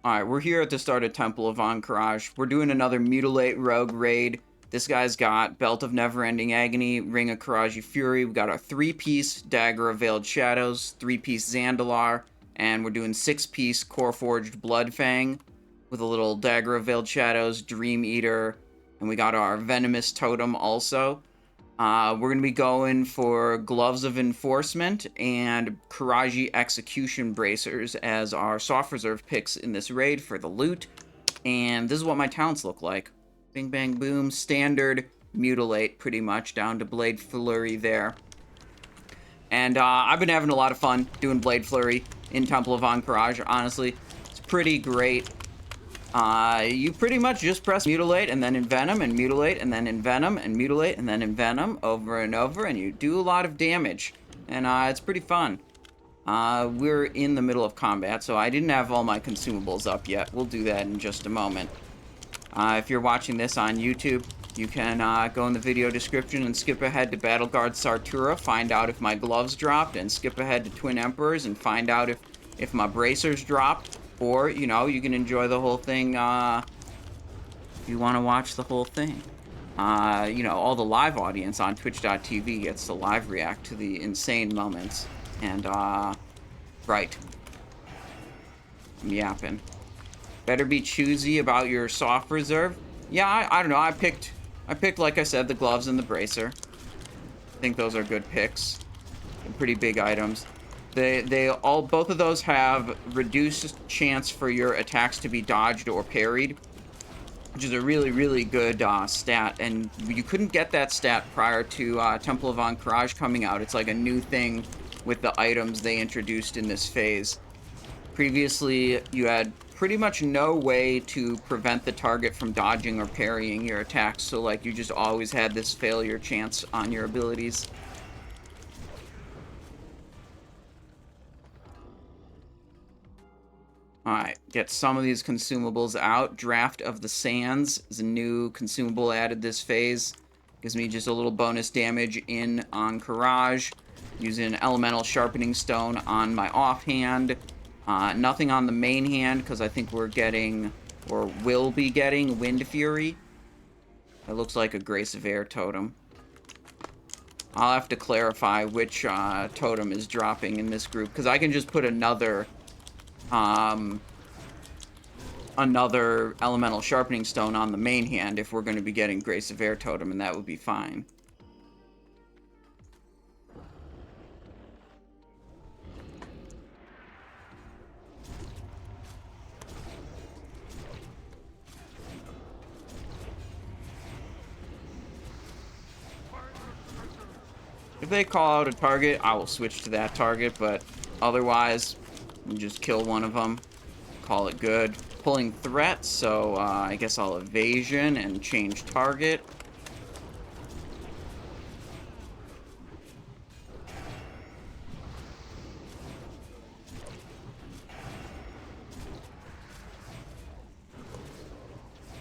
Alright, we're here at the start of Temple of Ahn'Qiraj. We're doing another Mutilate Rogue raid. This guy's got Belt of Never-Ending Agony, Ring of Karaji Fury. We got our 3-piece Dagger of Veiled Shadows, 3-piece Zandalar, and we're doing 6-piece Core-Forged Bloodfang with a little Dagger of Veiled Shadows, Dream Eater, and we got our Venomous Totem also. We're going to be going for Gloves of Enforcement and Karaji Execution Bracers as our soft reserve picks in this raid for the loot. And this is what my talents look like. Bing, bang, boom. Standard Mutilate, pretty much, down to Blade Flurry there. And I've been having a lot of fun doing Blade Flurry in Temple of Ahn'Qiraj, honestly. It's pretty great. You pretty much just press Mutilate and then Envenom and Mutilate and then Envenom and Mutilate and then Envenom over and over, and you do a lot of damage. And it's pretty fun. We're in the middle of combat, so I didn't have all my consumables up yet. We'll do that in just a moment. If you're watching this on YouTube, you can go in the video description and skip ahead to Battleguard Sartura, find out if my gloves dropped, and skip ahead to Twin Emperors and find out if my bracers dropped. Or, you know, you can enjoy the whole thing, if you want to watch the whole thing. You know, all the live audience on twitch.tv gets to live react to the insane moments. And, right. I'm yapping. Better be choosy about your soft reserve. Yeah, I don't know, I picked, like I said, the gloves and the bracer. I think those are good picks. They're pretty big items. Both of those have reduced chance for your attacks to be dodged or parried, which is a really, really good stat. And you couldn't get that stat prior to Temple of Ahn'Qiraj coming out. It's like a new thing with the items they introduced in this phase. Previously, you had pretty much no way to prevent the target from dodging or parrying your attacks. So, like, you just always had this failure chance on your abilities. Alright, get some of these consumables out. Draft of the Sands is a new consumable added this phase. Gives me just a little bonus damage in Ahn'Qiraj. Using Elemental Sharpening Stone on my offhand. Nothing on the main hand, because I think we're getting, or will be getting, Wind Fury. That looks like a Grace of Air totem. I'll have to clarify which totem is dropping in this group, because I can just put another Elemental Sharpening Stone on the main hand if we're going to be getting Grace of Air totem, and that would be fine. If they call out a target, I will switch to that target, but otherwise, we'll just kill one of them. Call it good. Pulling threat, so I guess I'll evasion and change target.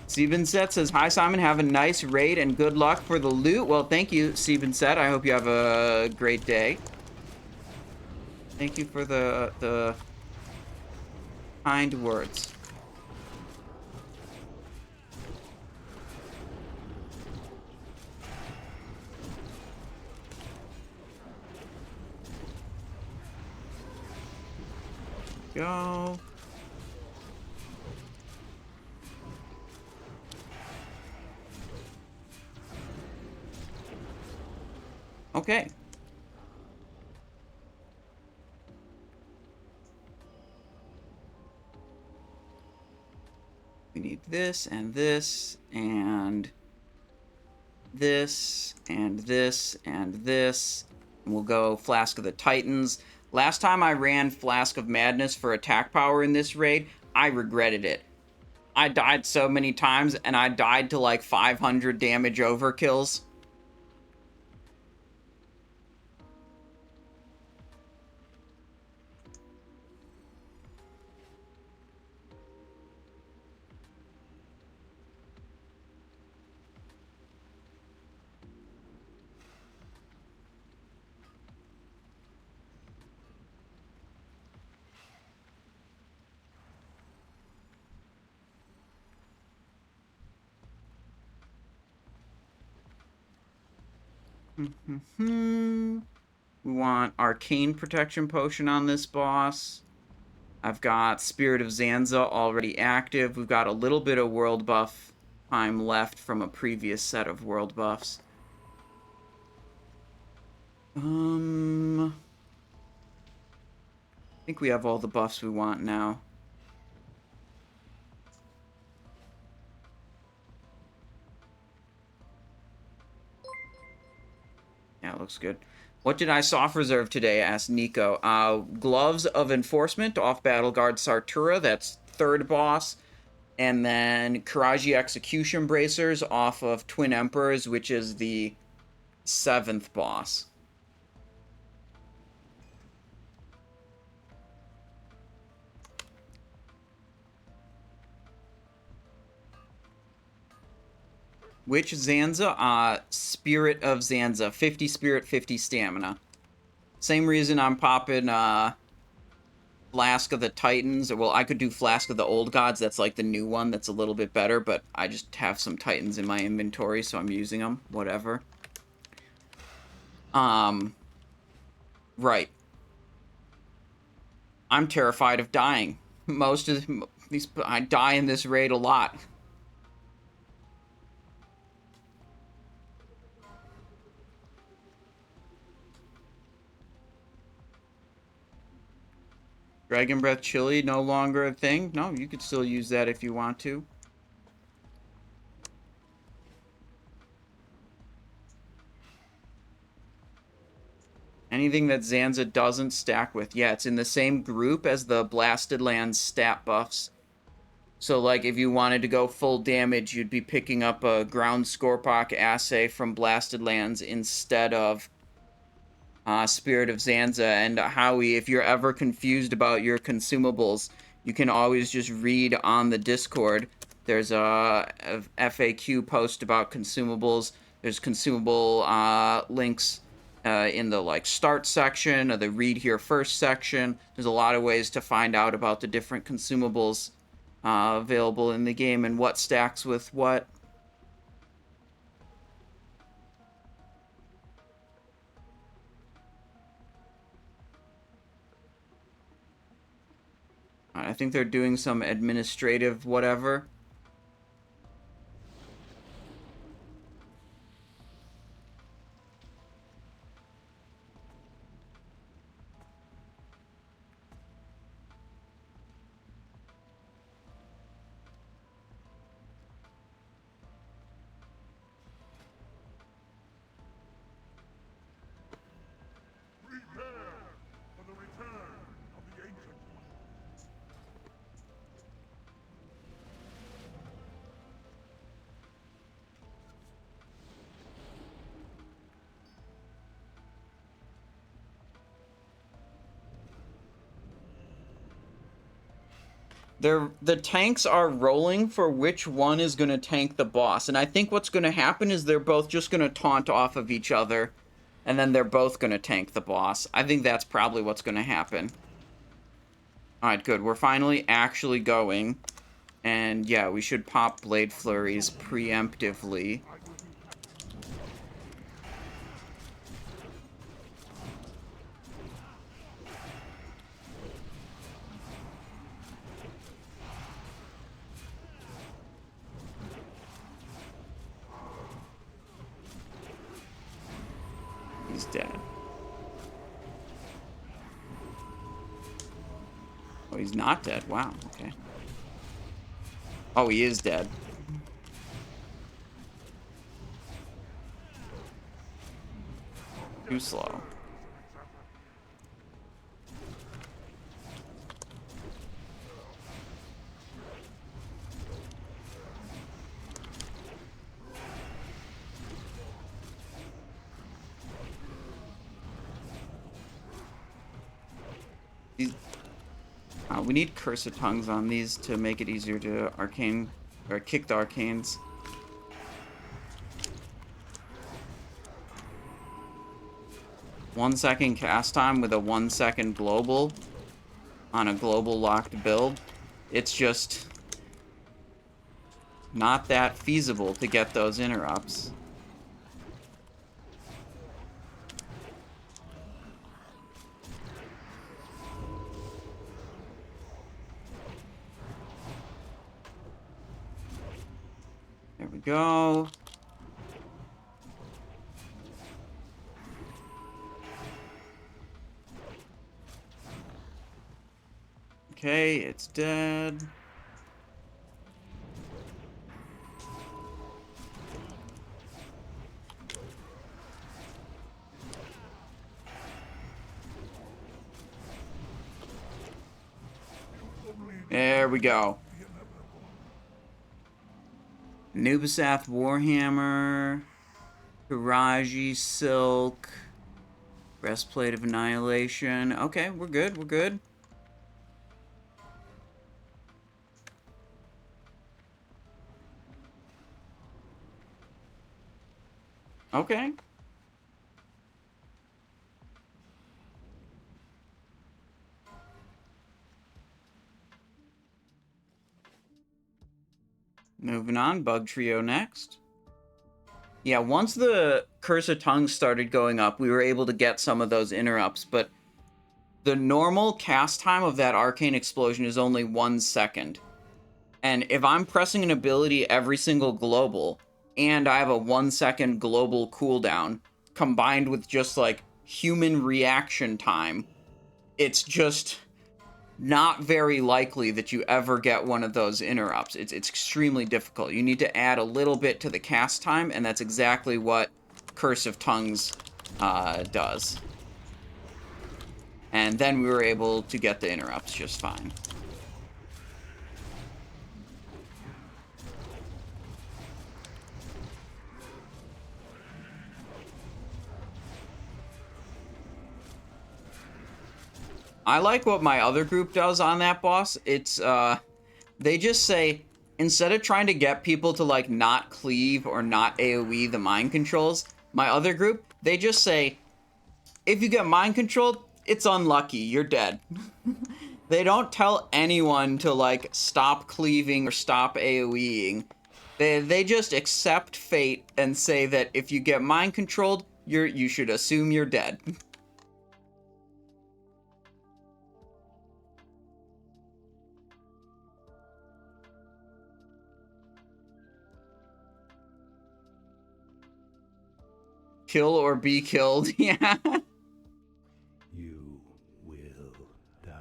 Sebenset says, "Hi Simon, have a nice raid and good luck for the loot." Well, thank you, Sebenset. I hope you have a great day. Thank you for the kind words. Go. Okay. We need this and this and this and this and this. And we'll go Flask of the Titans. Last time I ran Flask of Madness for attack power in this raid, I regretted it. I died so many times, and I died to like 500 damage overkills. We want Arcane Protection Potion on this boss. I've got Spirit of Zanza already active. We've got a little bit of world buff time left from a previous set of world buffs. I think we have all the buffs we want now. Yeah, it looks good. What did I soft reserve today? Asked Nico. Gloves of Enforcement off Battleguard Sartura. That's third boss. And then Karaji Execution Bracers off of Twin Emperors, which is the 7th boss. Which Zanza? Spirit of Zanza. 50 Spirit, 50 Stamina. Same reason I'm popping Flask of the Titans. Well, I could do Flask of the Old Gods. That's like the new one that's a little bit better, but I just have some Titans in my inventory, so I'm using them. Whatever. Right. I'm terrified of dying. Most of these... I die in this raid a lot. Dragon Breath Chili, no longer a thing? No, you could still use that if you want to. Anything that Zanza doesn't stack with. Yeah, it's in the same group as the Blasted Lands stat buffs. So, like, if you wanted to go full damage, you'd be picking up a Ground Scorpok assay from Blasted Lands instead of Spirit of Zanza. And Howie, if you're ever confused about your consumables, you can always just read on the Discord. There's a FAQ post about consumables. There's consumable links in the like start section or the read here first section. There's a lot of ways to find out about the different consumables available in the game and what stacks with what. I think they're doing some administrative whatever. The tanks are rolling for which one is going to tank the boss. And I think what's going to happen is they're both just going to taunt off of each other. And then they're both going to tank the boss. I think that's probably what's going to happen. Alright, good. We're finally actually going. And yeah, we should pop Blade Flurries preemptively. He's dead. Oh, he's not dead. Wow, okay. Oh, he is dead. Too slow. We need Curse of Tongues on these to make it easier to arcane or kick the arcanes. One second cast time with a 1 second global on a global locked build. It's just not that feasible to get those interrupts. There we go. Okay, it's dead. There we go. Nubisath Warhammer. Karaji Silk. Breastplate of Annihilation. Okay, we're good, we're good. Okay. Moving on, Bug Trio next. Yeah, once the Curse of Tongues started going up, we were able to get some of those interrupts, but the normal cast time of that Arcane Explosion is only 1 second. And if I'm pressing an ability every single global, and I have a 1 second global cooldown, combined with just, like, human reaction time, it's just not very likely that you ever get one of those interrupts. It's extremely difficult. You need to add a little bit to the cast time, and that's exactly what Curse of Tongues does. And then we were able to get the interrupts just fine. I like what my other group does on that boss. It's, they just say, instead of trying to get people to, like, not cleave or not AoE the mind controls, my other group, they just say, if you get mind controlled, it's unlucky, you're dead. They don't tell anyone to, like, stop cleaving or stop AoEing. They just accept fate and say that if you get mind controlled, you should assume you're dead. Kill or be killed, yeah. You will die.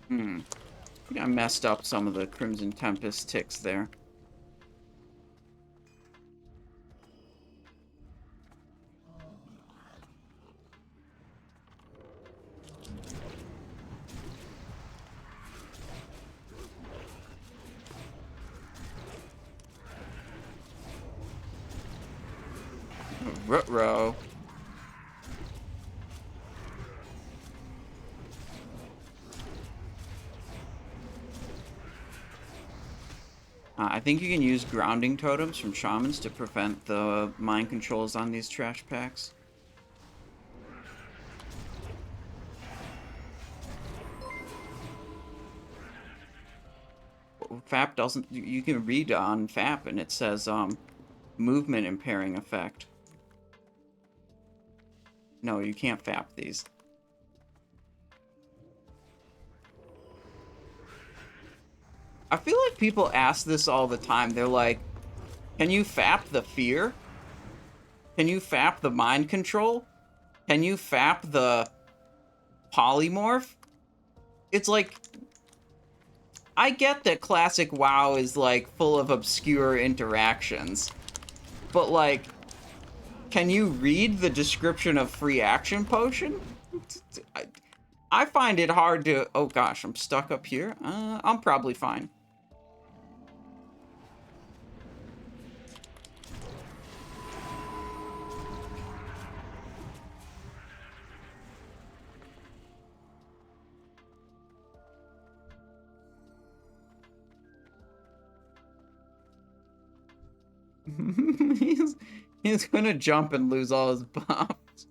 I think I messed up some of the Crimson Tempest ticks there. Ruh-roh. I think you can use grounding totems from shamans to prevent the mind controls on these trash packs. FAP doesn't... You can read on FAP and it says, movement impairing effect. No, you can't FAP these. I feel like people ask this all the time. They're like, can you FAP the fear? Can you FAP the mind control? Can you FAP the polymorph? It's like, I get that classic WoW is like full of obscure interactions, but like, can you read the description of free action potion? I find it hard to... Oh gosh, I'm stuck up here. I'm probably fine. he's, he's gonna jump and lose all his buffs.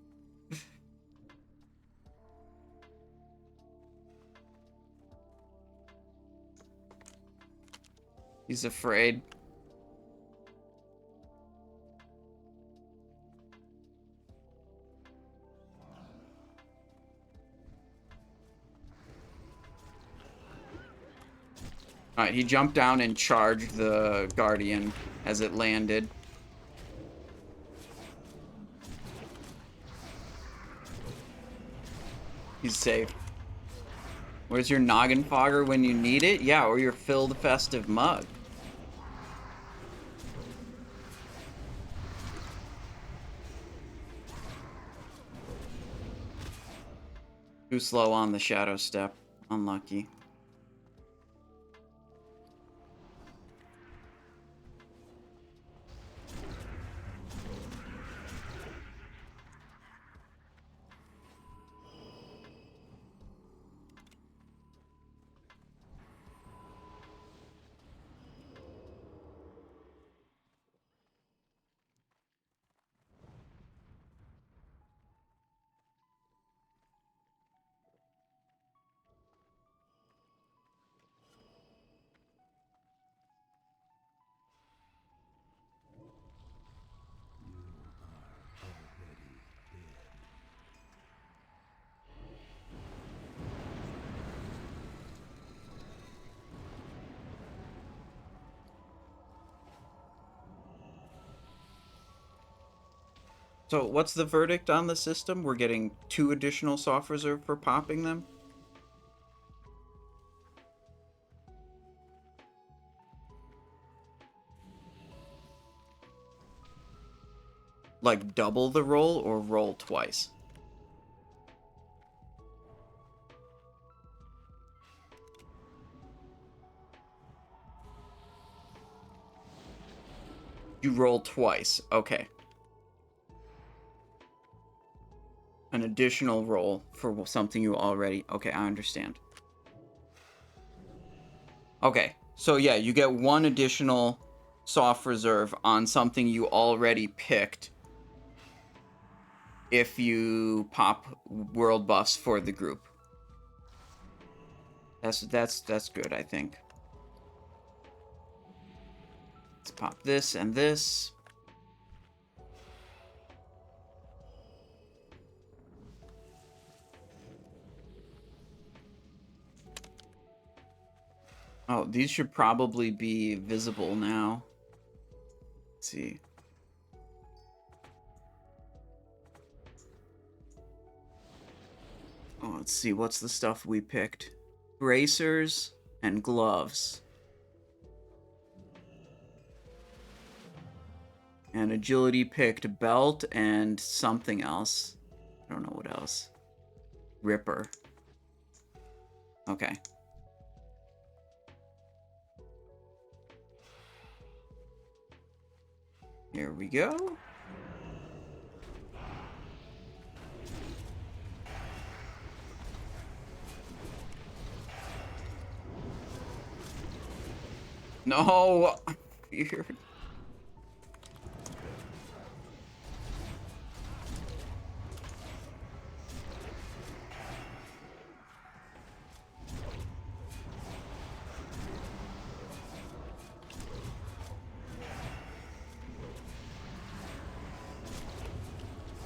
He's afraid. Alright, he jumped down and charged the Guardian as it landed. He's safe. Where's your noggin fogger when you need it? Yeah, or your filled festive mug. Too slow on the shadow step. Unlucky. So what's the verdict on the system? We're getting 2 additional soft reserve for popping them? Like double the roll or roll twice? You roll twice. Okay. An additional roll for something you already... Okay, I understand. Okay, so yeah, you get 1 additional soft reserve on something you already picked if you pop world buffs for the group. That's good, I think. Let's pop this and this. Oh, these should probably be visible now. Let's see. Oh, let's see. What's the stuff we picked? Bracers and gloves. And agility picked belt and something else. I don't know what else. Ripper. Okay. Here we go. No! Weird.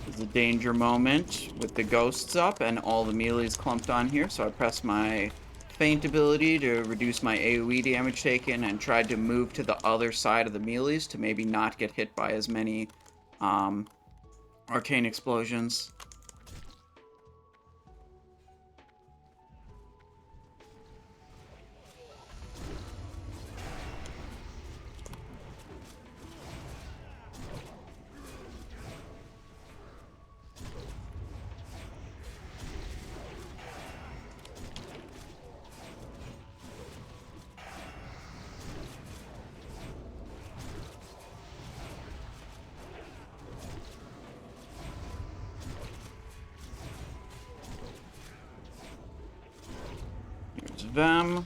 There's a danger moment with the ghosts up and all the melees clumped on here, so I pressed my feint ability to reduce my AoE damage taken and tried to move to the other side of the melees to maybe not get hit by as many arcane explosions. Them.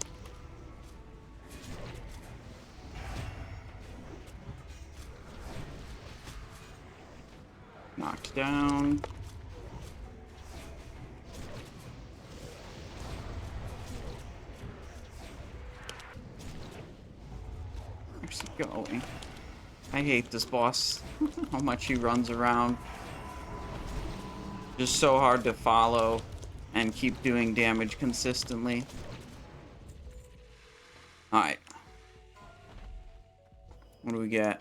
Knocked down. Where's he going? I hate this boss. How much he runs around. Just so hard to follow and keep doing damage consistently. Alright. What do we get?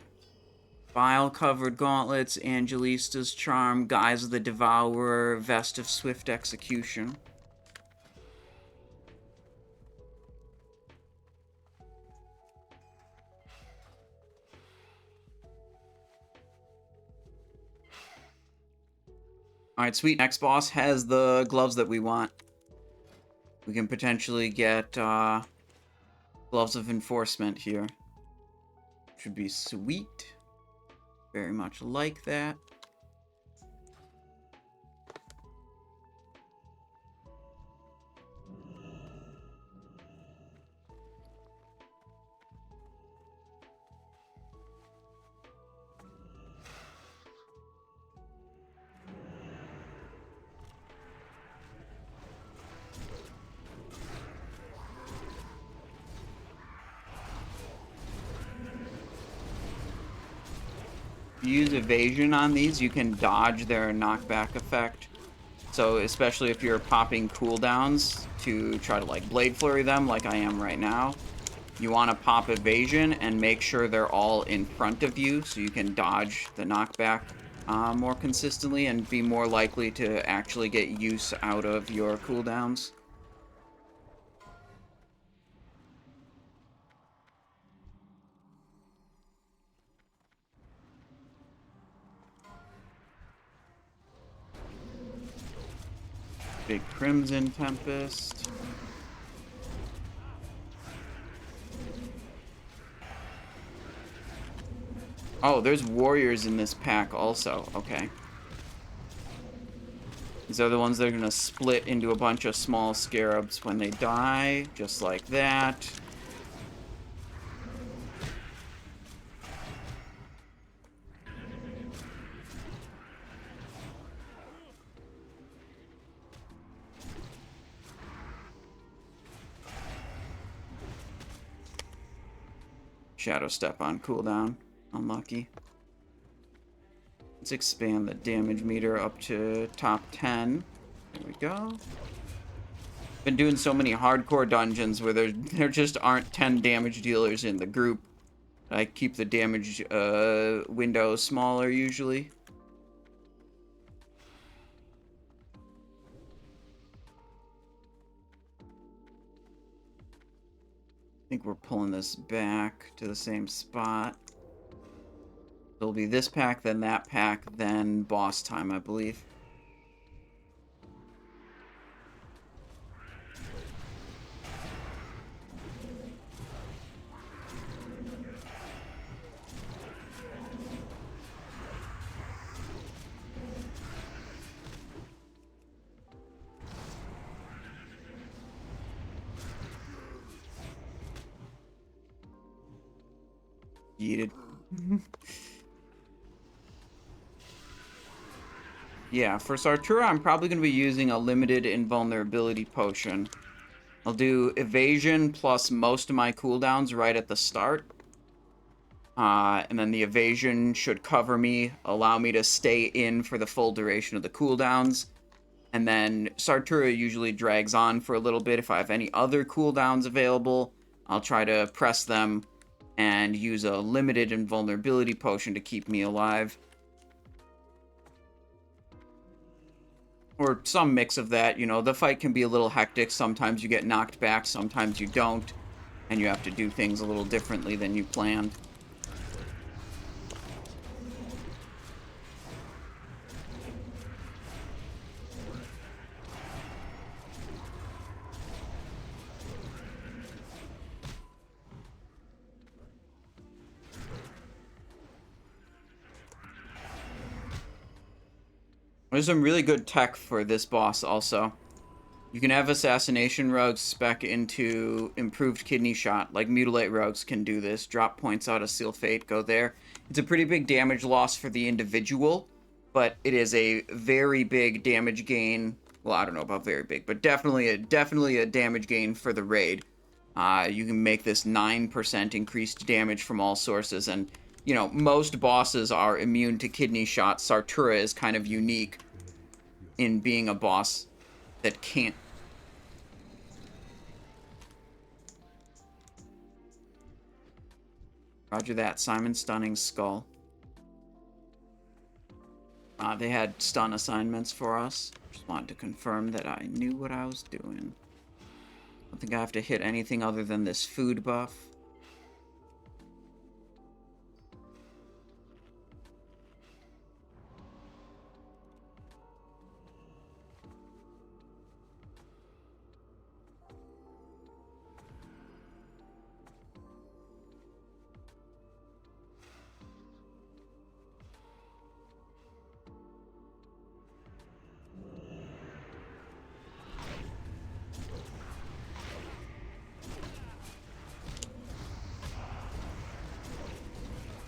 Bile-covered gauntlets, Angelista's charm, Guise of the Devourer, Vest of Swift Execution. Alright, sweet. Next boss has the gloves that we want. We can potentially get gloves of enforcement here. Should be sweet. Very much like that. If you use evasion on these, you can dodge their knockback effect. So especially if you're popping cooldowns to try to like blade flurry them like I am right now, you want to pop evasion and make sure they're all in front of you so you can dodge the knockback more consistently and be more likely to actually get use out of your cooldowns. Big Crimson Tempest. Oh, there's warriors in this pack also. Okay. These are the ones that are going to split into a bunch of small scarabs when they die, just like that. Shadow Step on cooldown. Unlucky. Let's expand the damage meter up to top 10. There we go. Been doing so many hardcore dungeons where there just aren't 10 damage dealers in the group. I keep the damage window smaller usually. I think we're pulling this back to the same spot. It'll be this pack, then that pack, then boss time, I believe. Yeeted. Yeah, for Sartura, I'm probably going to be using a limited invulnerability potion. I'll do evasion plus most of my cooldowns right at the start. And then the evasion should cover me, allow me to stay in for the full duration of the cooldowns. And then Sartura usually drags on for a little bit. If I have any other cooldowns available, I'll try to press them and use a limited invulnerability potion to keep me alive. Or some mix of that, you know, the fight can be a little hectic. Sometimes you get knocked back, sometimes you don't. And you have to do things a little differently than you planned. There's some really good tech for this boss also. You can have Assassination Rogues spec into Improved Kidney Shot, like Mutilate Rogues can do this. Drop points out of Seal Fate, go there. It's a pretty big damage loss for the individual, but it is a very big damage gain. Well, I don't know about very big, but definitely a damage gain for the raid. You can make this 9% increased damage from all sources, and, you know, most bosses are immune to kidney shot. Sartura is kind of unique in being a boss that can't. Roger that, Simon Stunning Skull. They had stun assignments for us. Just wanted to confirm that I knew what I was doing. I don't think I have to hit anything other than this food buff.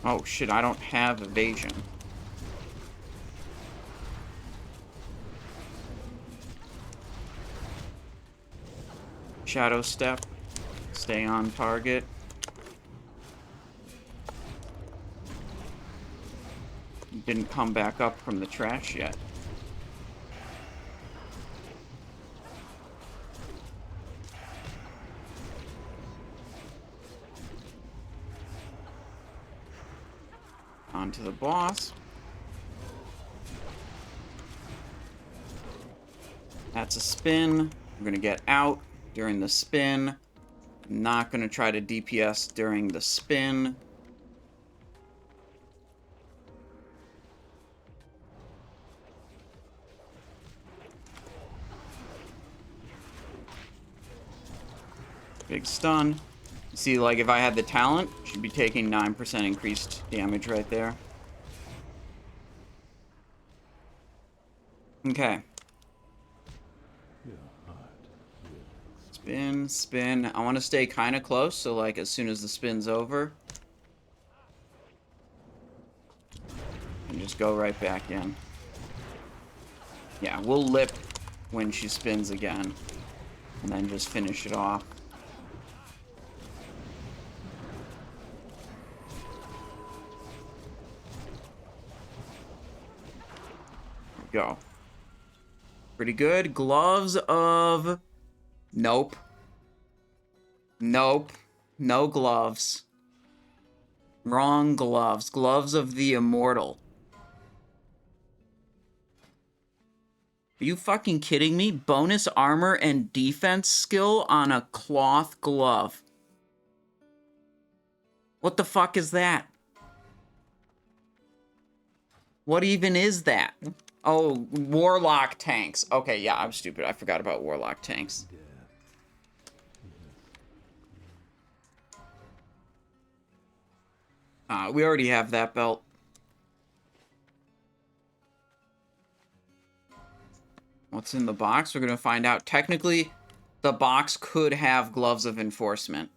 Oh shit, I don't have evasion. Shadow step. Stay on target. Didn't come back up from the trash yet. On to the boss. That's a spin. We're gonna get out during the spin. Not gonna try to DPS during the spin. Big stun. See, like, if I had the talent, should be taking 9% increased damage right there. Okay. Spin, spin. I want to stay kind of close, so, like, as soon as the spin's over, and just go right back in. Yeah, we'll lip when she spins again, and then just finish it off. Go. Pretty good. Gloves of... Nope. Nope. No gloves. Wrong gloves. Gloves of the Immortal. Are you fucking kidding me? Bonus armor and defense skill on a cloth glove. What the fuck is that? What even is that? Oh, Warlock tanks. Okay, yeah, I'm stupid. I forgot about Warlock tanks. We already have that belt. What's in the box? We're gonna find out. Technically, the box could have gloves of enforcement.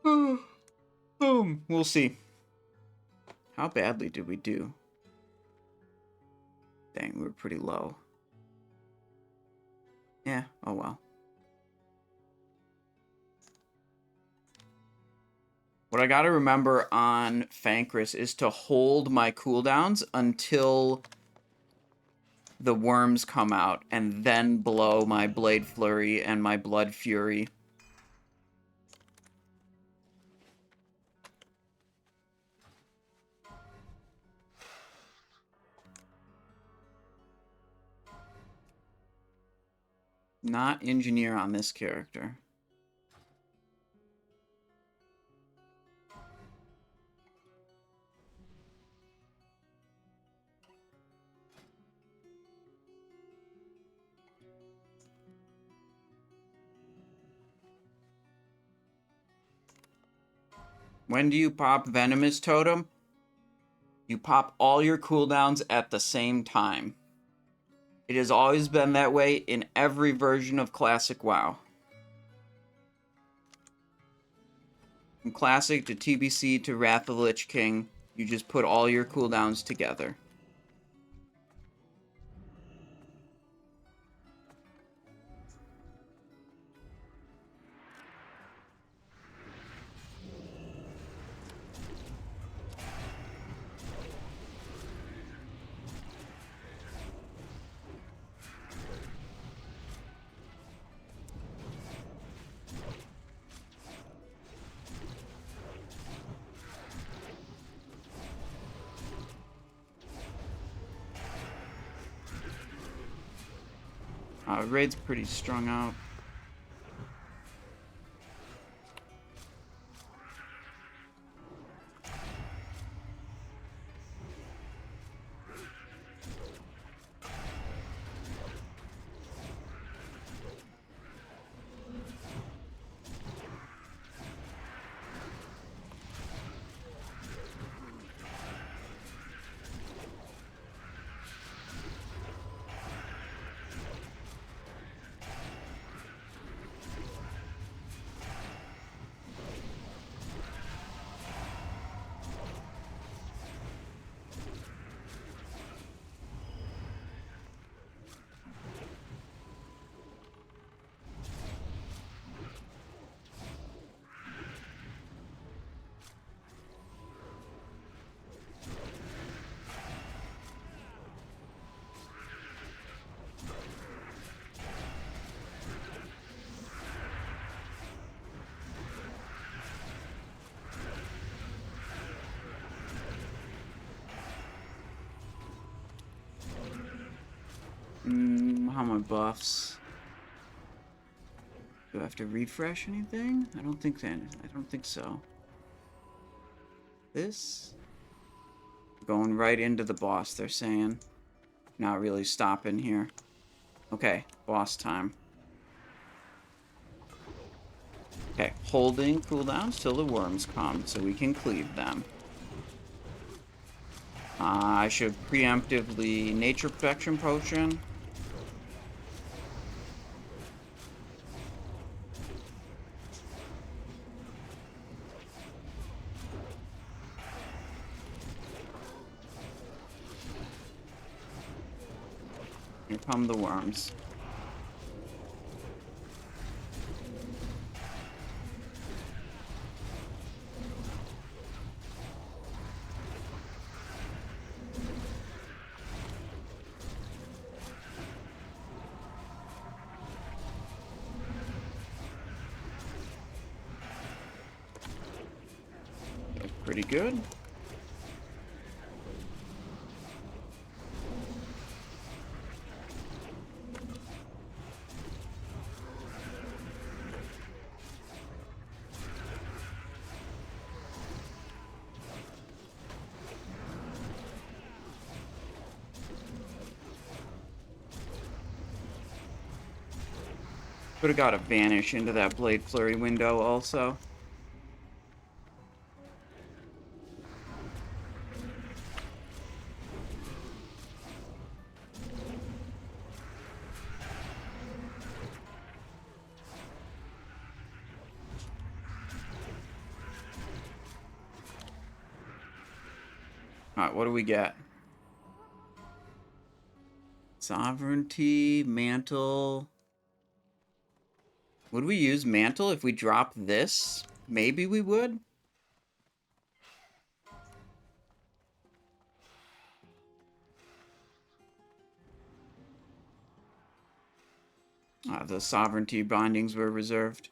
Boom. We'll see. How badly did we do? Dang, we were pretty low. Yeah, oh well. What I gotta remember on Fankriss is to hold my cooldowns until the worms come out, and then blow my Blade Flurry and my Blood Fury. Not engineer on this character. When do you pop Venomous Totem? You pop all your cooldowns at the same time. It has always been that way in every version of Classic WoW. From Classic to TBC to Wrath of the Lich King, you just put all your cooldowns together. Raid's pretty strung out. How are my buffs? Do I have to refresh anything? I don't think so. This? Going right into the boss, they're saying. Not really stopping here. Okay, boss time. Okay, holding cooldowns till the worms come so we can cleave them. I should preemptively nature protection potion. Here come the worms. Pretty good. Could have got a vanish into that Blade Flurry window also. Alright, what do we get? Sovereignty, Mantle. Would we use Mantle if we drop this? Maybe we would. The Sovereignty bindings were reserved.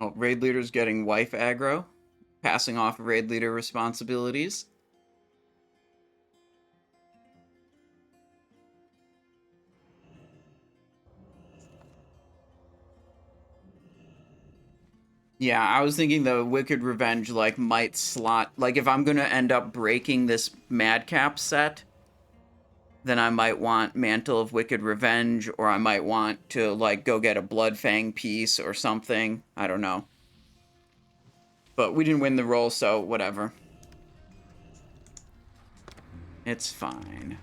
Oh, raid leader's getting wife aggro, passing off raid leader responsibilities. Yeah, I was thinking the Wicked Revenge, like, might slot... Like, if I'm gonna end up breaking this Madcap set, then I might want Mantle of Wicked Revenge, or I might want to, like, go get a Bloodfang piece or something. I don't know. But we didn't win the roll, so whatever. It's fine.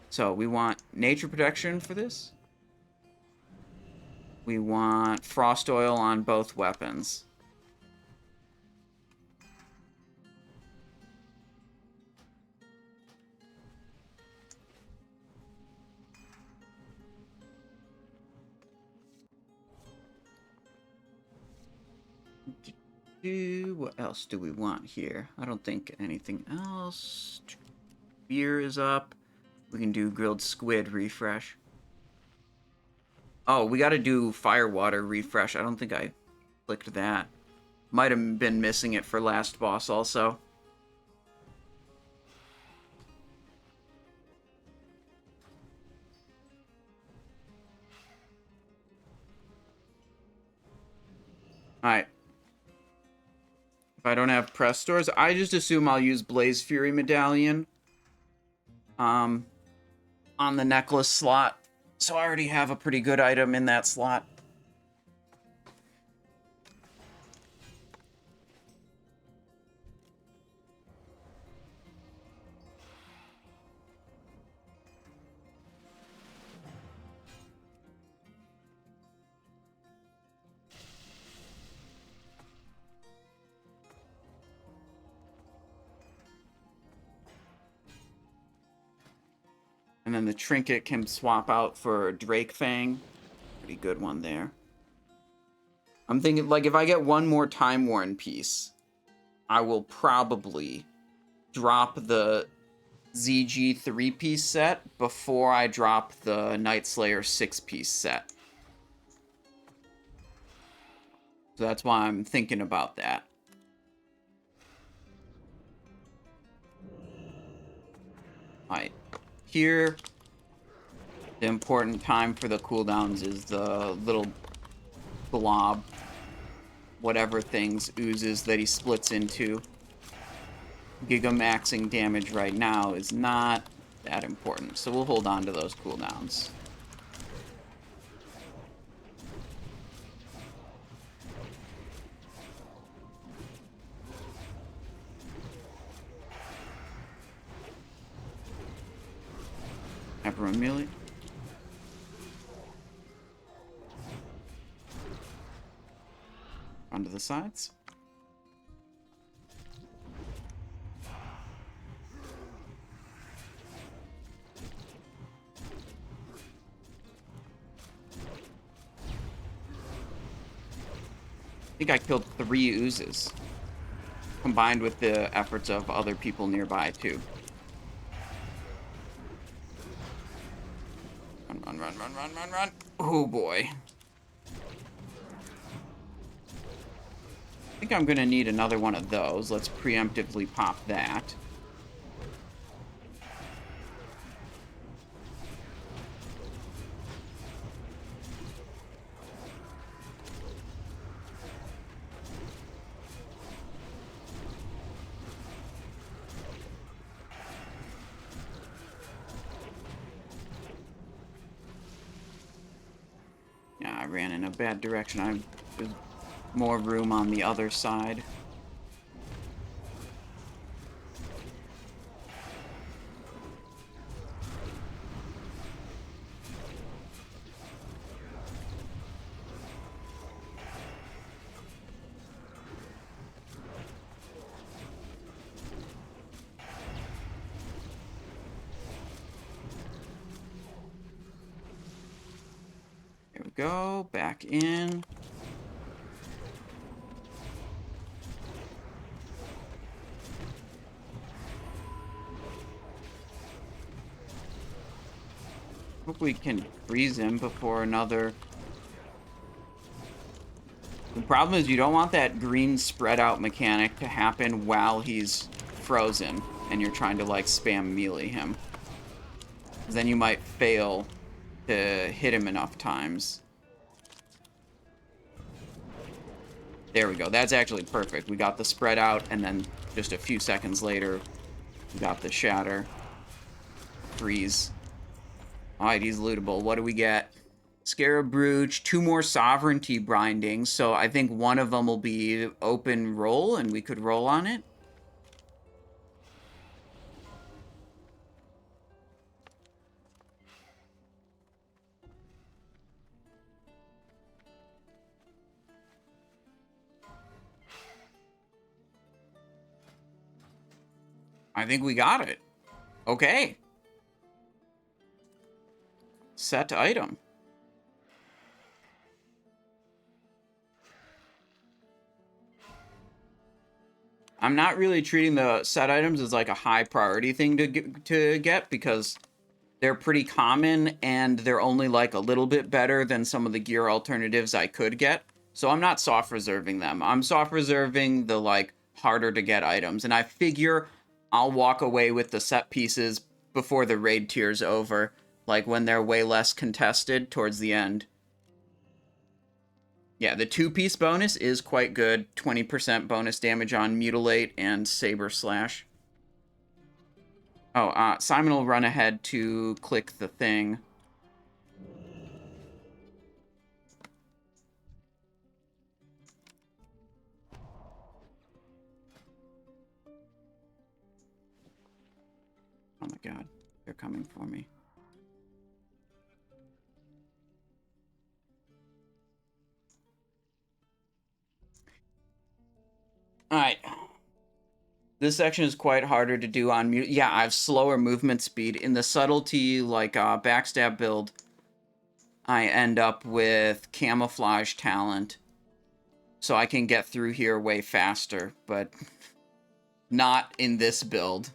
So we want Nature Protection for this. We want Frost Oil on both weapons. What else do we want here? I don't think anything else. Beer is up. We can do grilled squid refresh. Oh, we got to do firewater refresh. I don't think I clicked that. Might have been missing it for last boss also. Alright. If I don't have press stores, I just assume I'll use Blaze Fury Medallion on the necklace slot. So I already have a pretty good item in that slot. And then the trinket can swap out for Drake Fang. Pretty good one there. I'm thinking, like, if I get one more Time Worn piece, I will probably drop the ZG 3-piece set before I drop the Night Slayer 6-piece set. So that's why I'm thinking about that. Alright. Here, the important time for the cooldowns is the little blob, whatever things oozes that he splits into. Gigamaxing damage right now is not that important, so we'll hold on to those cooldowns. Everyone melee. Onto the sides. I think I killed 3 oozes, combined with the efforts of other people nearby too. Run, run, run, run, run, run. Oh boy. I think I'm gonna need another one of those. Let's preemptively pop that. Yeah, I ran in a bad direction. There's more room on the other side. There we go, back in. Hope we can freeze him before another... The problem is you don't want that green spread out mechanic to happen while he's frozen and you're trying to like spam melee him. Then you might fail to hit him enough times. There we go. That's actually perfect. We got the spread out, and then just a few seconds later, we got the shatter. Freeze. Alright, he's lootable. What do we get? Scarab Brooch, 2 more Sovereignty Bindings, so I think one of them will be open roll, and we could roll on it. I think we got it. Okay. Set item. I'm not really treating the set items as like a high priority thing to get because they're pretty common and they're only like a little bit better than some of the gear alternatives I could get. So I'm not soft reserving them. I'm soft reserving the like harder to get items. And I figure I'll walk away with the set pieces before the raid tier's over, like when they're way less contested towards the end. Yeah, the 2-piece bonus is quite good. 20% bonus damage on Mutilate and Saber Slash. Oh, Simon will run ahead to click the thing. Oh my god, they're coming for me. Alright. This section is quite harder to do on mute. Yeah, I have slower movement speed. In the subtlety, like backstab build, I end up with camouflage talent. So I can get through here way faster, but not in this build.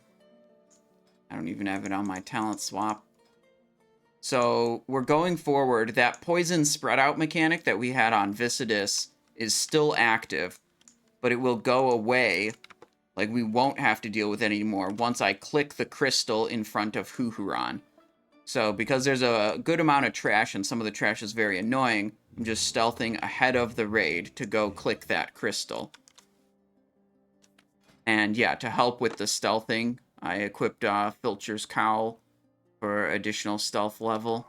I don't even have it on my talent swap. So we're going forward. That poison spread out mechanic that we had on Viscidus is still active, but it will go away. Like, we won't have to deal with it anymore once I click the crystal in front of Huhuran. So, because there's a good amount of trash, and some of the trash is very annoying, I'm just stealthing ahead of the raid to go click that crystal. And yeah, to help with the stealthing, I equipped Filcher's Cowl for additional stealth level.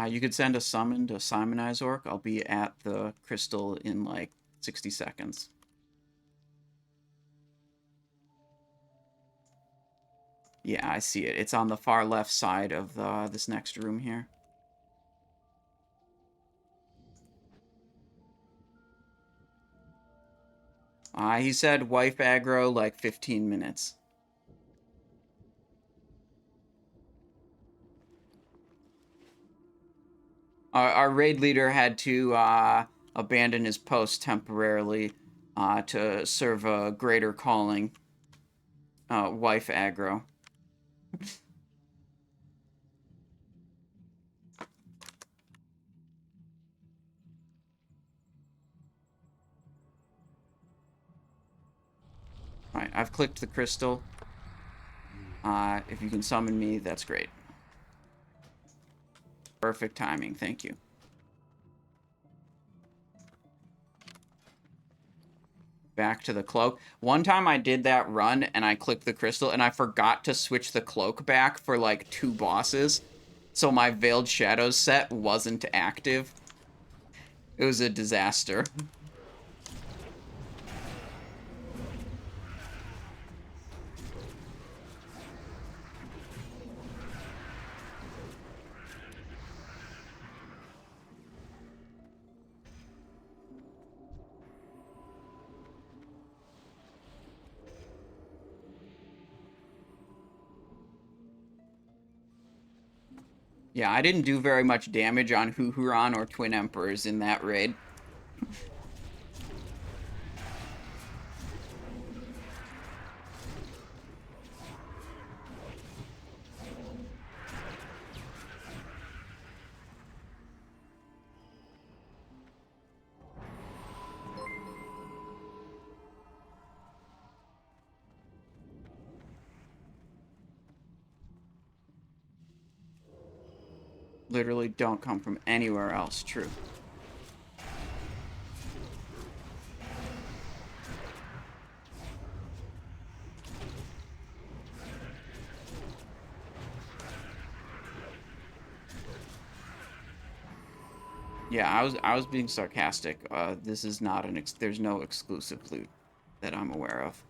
You could send a summon to Simonize Orc. I'll be at the crystal in like 60 seconds. Yeah, I see it. It's on the far left side of this next room here. He said wife aggro like 15 minutes. Our raid leader had to abandon his post temporarily to serve a greater calling. Wife aggro. Alright, I've clicked the crystal. If you can summon me, that's great. Perfect timing, thank you. Back to the cloak. One time I did that run and I clicked the crystal and I forgot to switch the cloak back for like 2 bosses. So my Veiled Shadows set wasn't active. It was a disaster. Yeah, I didn't do very much damage on Huhuran or Twin Emperors in that raid. Literally don't come from anywhere else. True. Yeah, I was being sarcastic. This is not there's no exclusive loot that I'm aware of.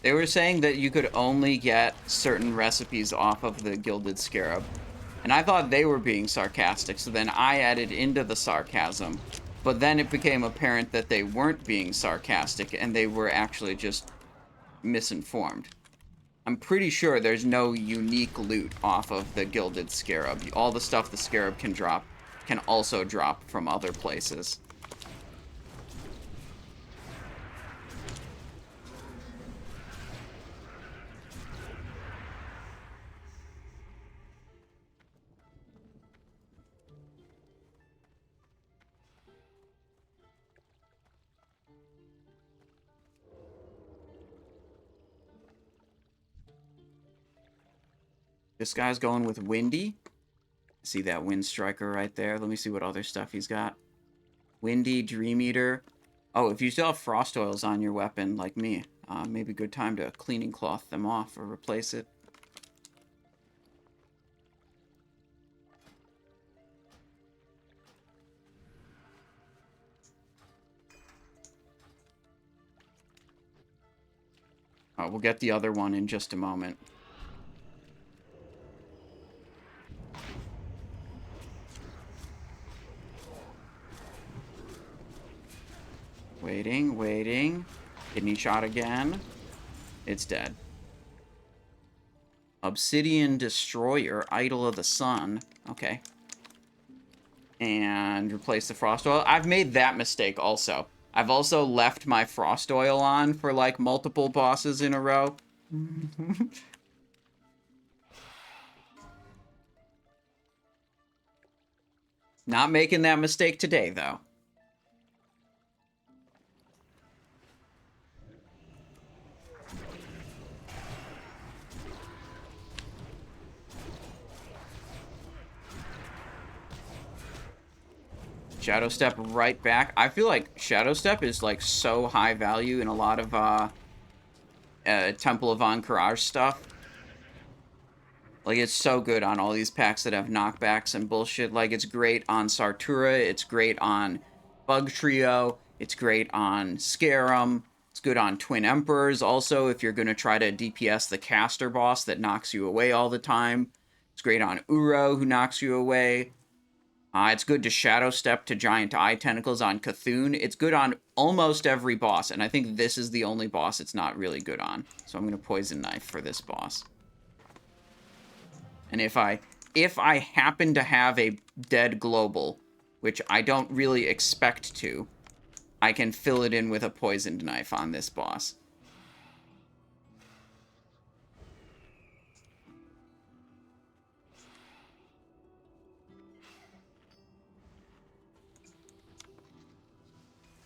They were saying that you could only get certain recipes off of the Gilded Scarab. And I thought they were being sarcastic, so then I added into the sarcasm. But then it became apparent that they weren't being sarcastic, and they were actually just misinformed. I'm pretty sure there's no unique loot off of the Gilded Scarab. All the stuff the Scarab can drop can also drop from other places. This guy's going with Windy. See that Wind Striker right there? Let me see what other stuff he's got. Windy, Dream Eater. Oh, if you still have Frost Oils on your weapon, like me, maybe a good time to cleaning cloth them off or replace it. We'll get the other one in just a moment. Waiting, waiting. Kidney shot again. It's dead. Obsidian Destroyer, Idol of the Sun. Okay. And replace the Frost Oil. I've made that mistake also. I've also left my Frost Oil on for, like, multiple bosses in a row. Not making that mistake today, though. Shadow Step right back. I feel like Shadow Step is, like, so high value in a lot of, Temple of Ahn'Qiraj stuff. Like, it's so good on all these packs that have knockbacks and bullshit. Like, it's great on Sartura. It's great on Bug Trio. It's great on Skeram. It's good on Twin Emperors. Also, if you're going to try to DPS the caster boss that knocks you away all the time. It's great on Ouro, who knocks you away. It's good to Shadow Step to Giant Eye Tentacles on Cthun. It's good on almost every boss, and I think this is the only boss it's not really good on. So I'm going to Poison Knife for this boss. And if I happen to have a dead global, which I don't really expect to, I can fill it in with a Poisoned Knife on this boss.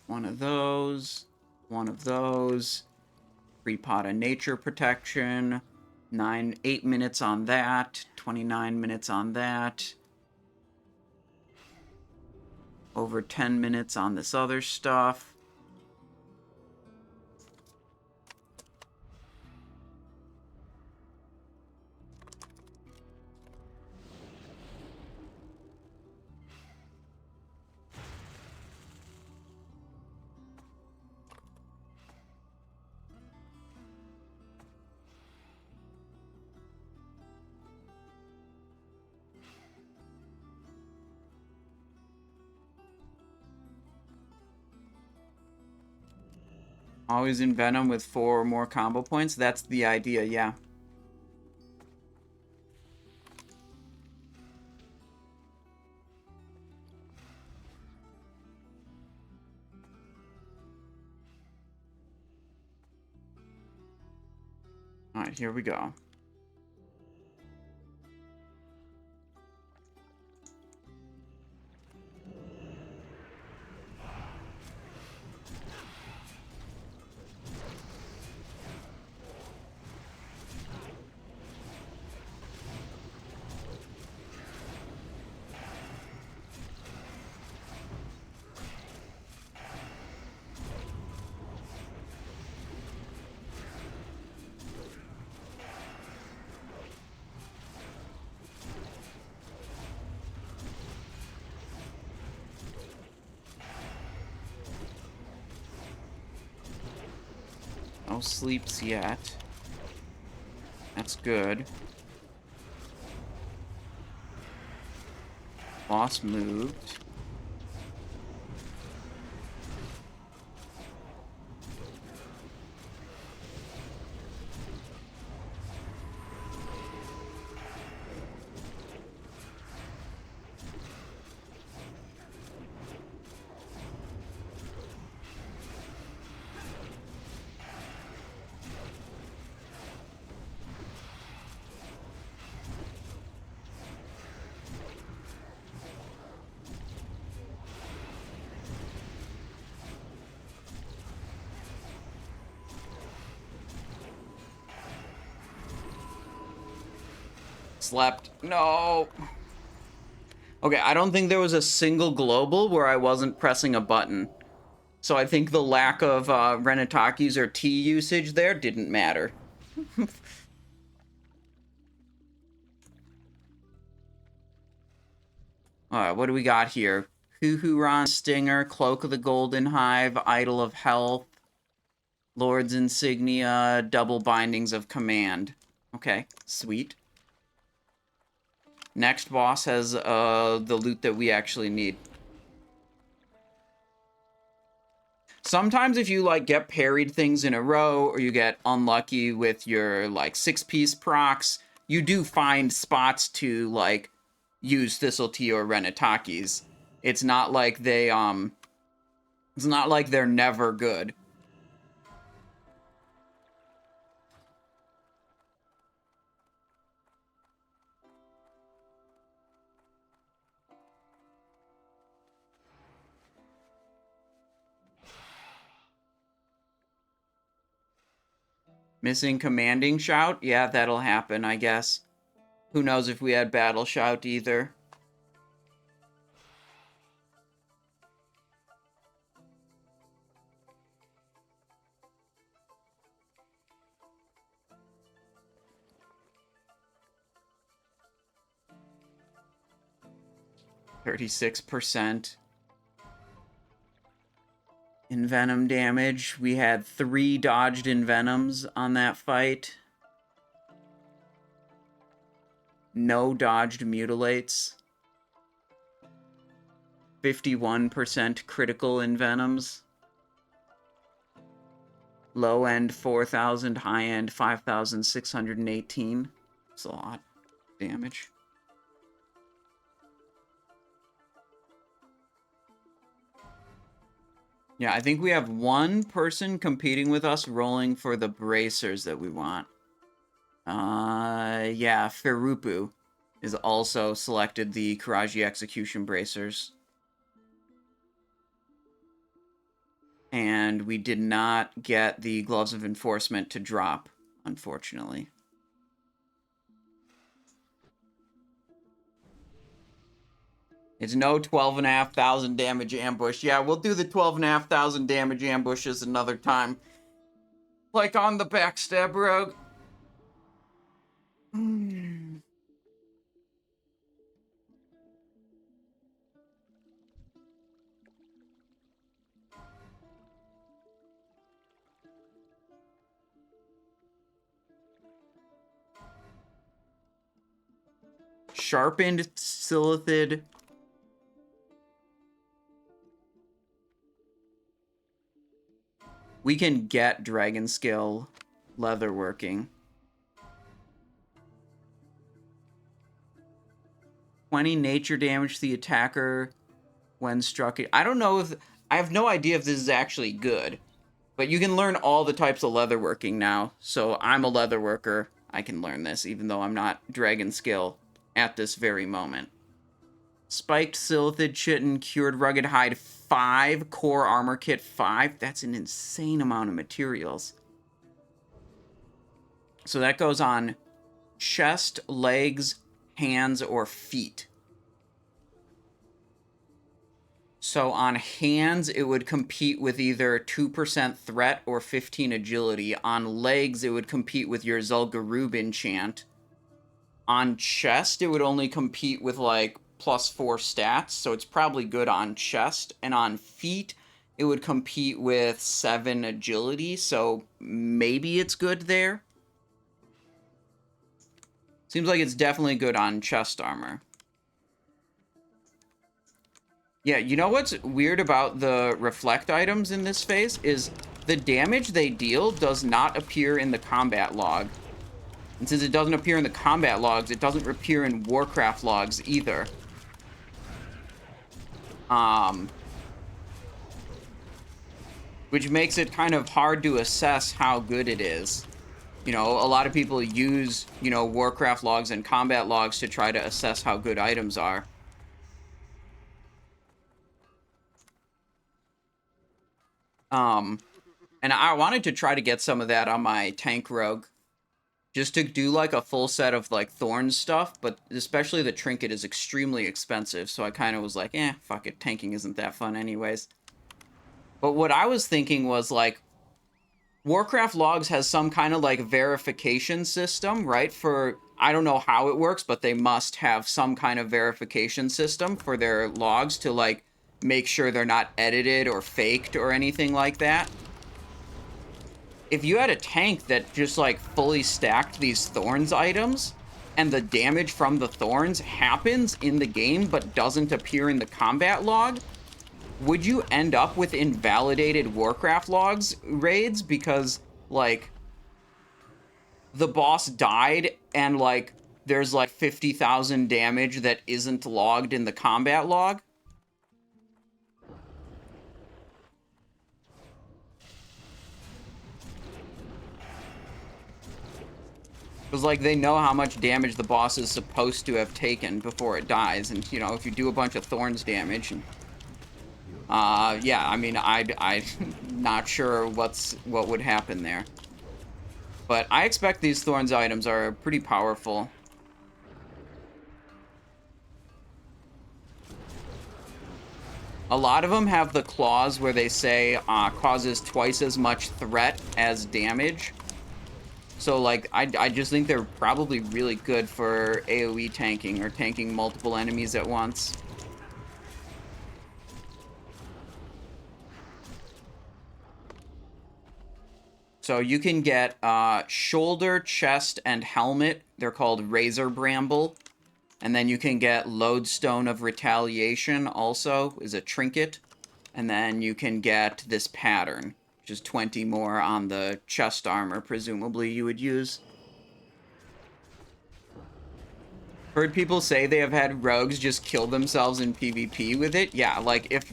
One of those. 3 pot of Nature Protection. 8 minutes on that. 29 minutes on that. Over 10 minutes on this other stuff. Always in Venom with 4 or more combo points. That's the idea, yeah. Alright, here we go. No sleeps yet. That's good. Boss moved. Slept. No. Okay, I don't think there was a single global where I wasn't pressing a button. So I think the lack of Renetakis or T usage there didn't matter. Alright, what do we got here? Huhuran Stinger, Cloak of the Golden Hive, Idol of Health, Lord's Insignia, Double Bindings of Command. Okay, sweet. Next boss has the loot that we actually need. Sometimes if you, like, get parried things in a row, or you get unlucky with your, like, 6-piece procs, you do find spots to, like, use Thistle Tea or Renetakis. It's not like they, it's not like they're never good. Missing Commanding Shout? Yeah, that'll happen, I guess. Who knows if we had Battle Shout either. %. Envenom damage. We had 3 dodged Envenoms on that fight. No dodged Mutilates. 51% critical Envenoms. Low end 4,000, high end 5,618. That's a lot of damage. Yeah, I think we have one person competing with us rolling for the bracers that we want. Yeah, Ferupu is also selected the Karaji Execution bracers. And we did not get the Gloves of Enforcement to drop, unfortunately. It's no 12,500 damage ambush. Yeah, we'll do the 12,500 damage ambushes another time. Like on the Backstab Rogue. Sharpened Silithid. We can get Dragon Skill leatherworking. 20 nature damage to the attacker when struck. I don't know if... I have no idea if this is actually good. But you can learn all the types of leatherworking now. So I'm a leatherworker. I can learn this, even though I'm not Dragon Skill at this very moment. Spiked Silithid Chitin, Cured Rugged Hide 5, Core Armor Kit 5. That's an insane amount of materials. So that goes on chest, legs, hands, or feet. So on hands, it would compete with either 2% threat or 15 agility. On legs, it would compete with your Zul'Gurub enchant. On chest, it would only compete with, like, +4 stats, so it's probably good on chest. And on feet, it would compete with 7 agility, so maybe it's good there. Seems like it's definitely good on chest armor. Yeah, you know what's weird about the reflect items in this phase is the damage they deal does not appear in the combat log. And since it doesn't appear in the combat logs, it doesn't appear in Warcraft logs either. Which makes it kind of hard to assess how good it is. You know, a lot of people use, you know, Warcraft logs and combat logs to try to assess how good items are. And I wanted to try to get some of that on my tank rogue. Just to do, like, a full set of, like, thorn stuff, but especially the trinket is extremely expensive, so I kind of was like, fuck it, tanking isn't that fun anyways. But what I was thinking was, like, Warcraft logs has some kind of, like, verification system, right? For, I don't know how it works, but they must have some kind of verification system for their logs to, like, make sure they're not edited or faked or anything like that. If you had a tank that just, like, fully stacked these thorns items, and the damage from the thorns happens in the game but doesn't appear in the combat log, would you end up with invalidated Warcraft logs raids because, like, the boss died and, like, there's, like, 50,000 damage that isn't logged in the combat log? Because, like, they know how much damage the boss is supposed to have taken before it dies. And, you know, if you do a bunch of thorns damage... And, yeah, I mean, I'm not sure what would happen there. But I expect these thorns items are pretty powerful. A lot of them have the clause where they say, causes twice as much threat as damage. So, like, I just think they're probably really good for AoE tanking or tanking multiple enemies at once. So you can get shoulder, chest, and helmet. They're called Razor Bramble. And then you can get Lodestone of Retaliation also, is a trinket. And then you can get this pattern, which is 20 more on the chest armor, presumably you would use. Heard people say they have had rogues just kill themselves in PvP with it. Yeah, like if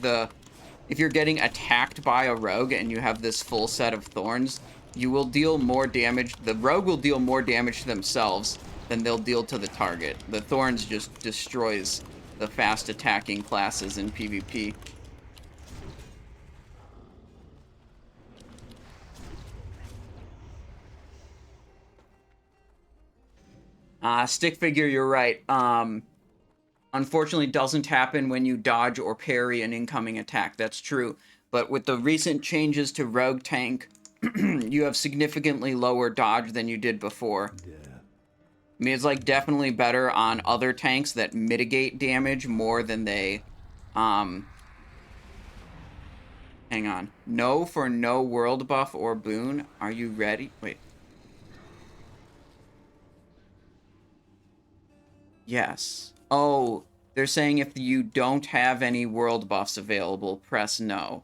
you're getting attacked by a rogue and you have this full set of thorns, you will deal more damage. The rogue will deal more damage to themselves than they'll deal to the target. The thorns just destroys the fast attacking classes in PvP. Stick figure, you're right. Unfortunately, doesn't happen when you dodge or parry an incoming attack. That's true. But with the recent changes to Rogue Tank, you have significantly lower dodge than you did before. Yeah. I mean, it's, like, definitely better on other tanks that mitigate damage more than they, Hang on. No for no world buff or boon. Are you ready? Wait. Yes. Oh, they're saying if you don't have any world buffs available, press no.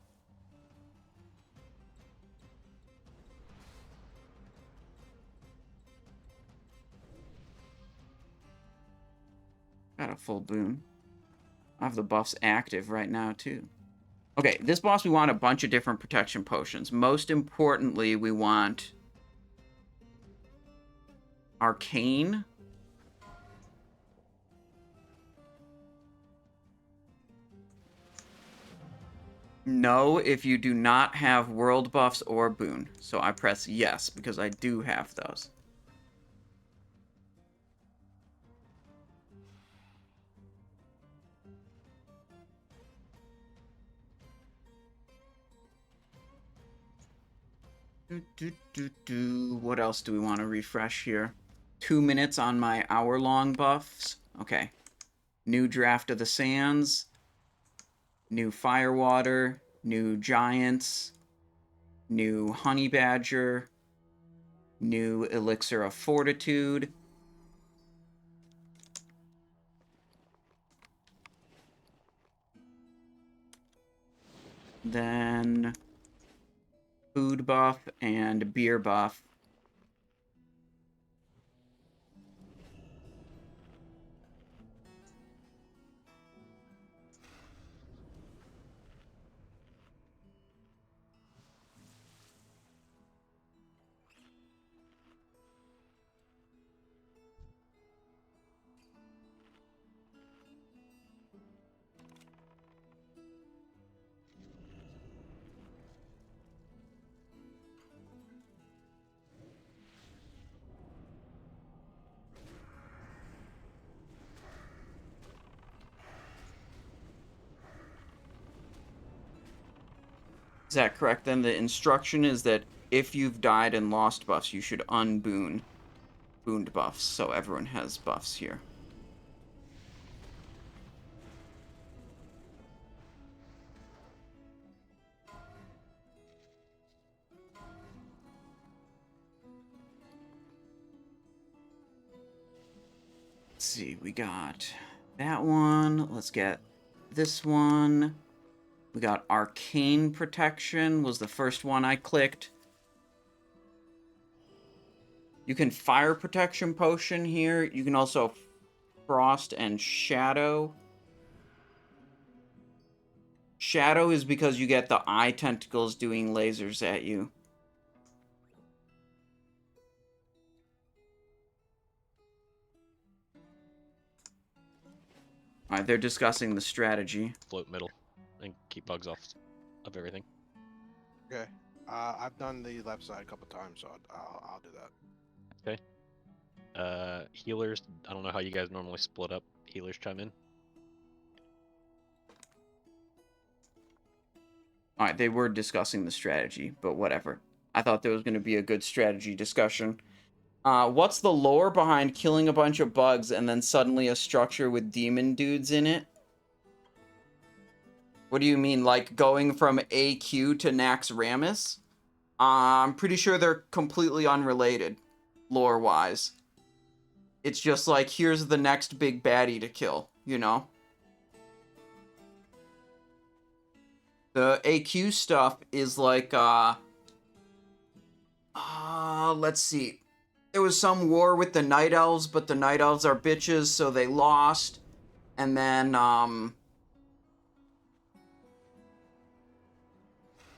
Got a full boon. I have the buffs active right now, too. Okay, this boss, we want a bunch of different protection potions. Most importantly, we want Arcane. No, if you do not have world buffs or boon. So I press yes, because I do have those. What else do we want to refresh here? 2 minutes on my hour-long buffs. Okay. New Draft of the Sands. New Firewater. new giants, new honey badger, new elixir of fortitude. Then food buff and beer buff. Is that correct? Then the instruction is that if you've died and lost buffs, you should unboon booned buffs, so everyone has buffs here. Let's see, we got that one. Let's get this one. We got Arcane Protection was the first one I clicked. You can Fire Protection Potion here. You can also Frost and Shadow. Shadow is because you get the eye tentacles doing lasers at you. Alright, they're discussing the strategy. Float middle and keep bugs off of everything. Okay. I've done the left side a couple times, so I'll do that. Okay. Healers, I don't know how you guys normally split up. Healers chime in. Alright, they were discussing the strategy, but whatever. I thought there was going to be a good strategy discussion. What's the lore behind killing a bunch of bugs and then suddenly a structure with demon dudes in it? What do you mean, like going from AQ to Nax Ramus? I'm pretty sure they're completely unrelated, lore-wise. It's just like, here's the next big baddie to kill, you know? The AQ stuff is like, let's see. There was some war with the Night Elves, but the Night Elves are bitches, so they lost. And then,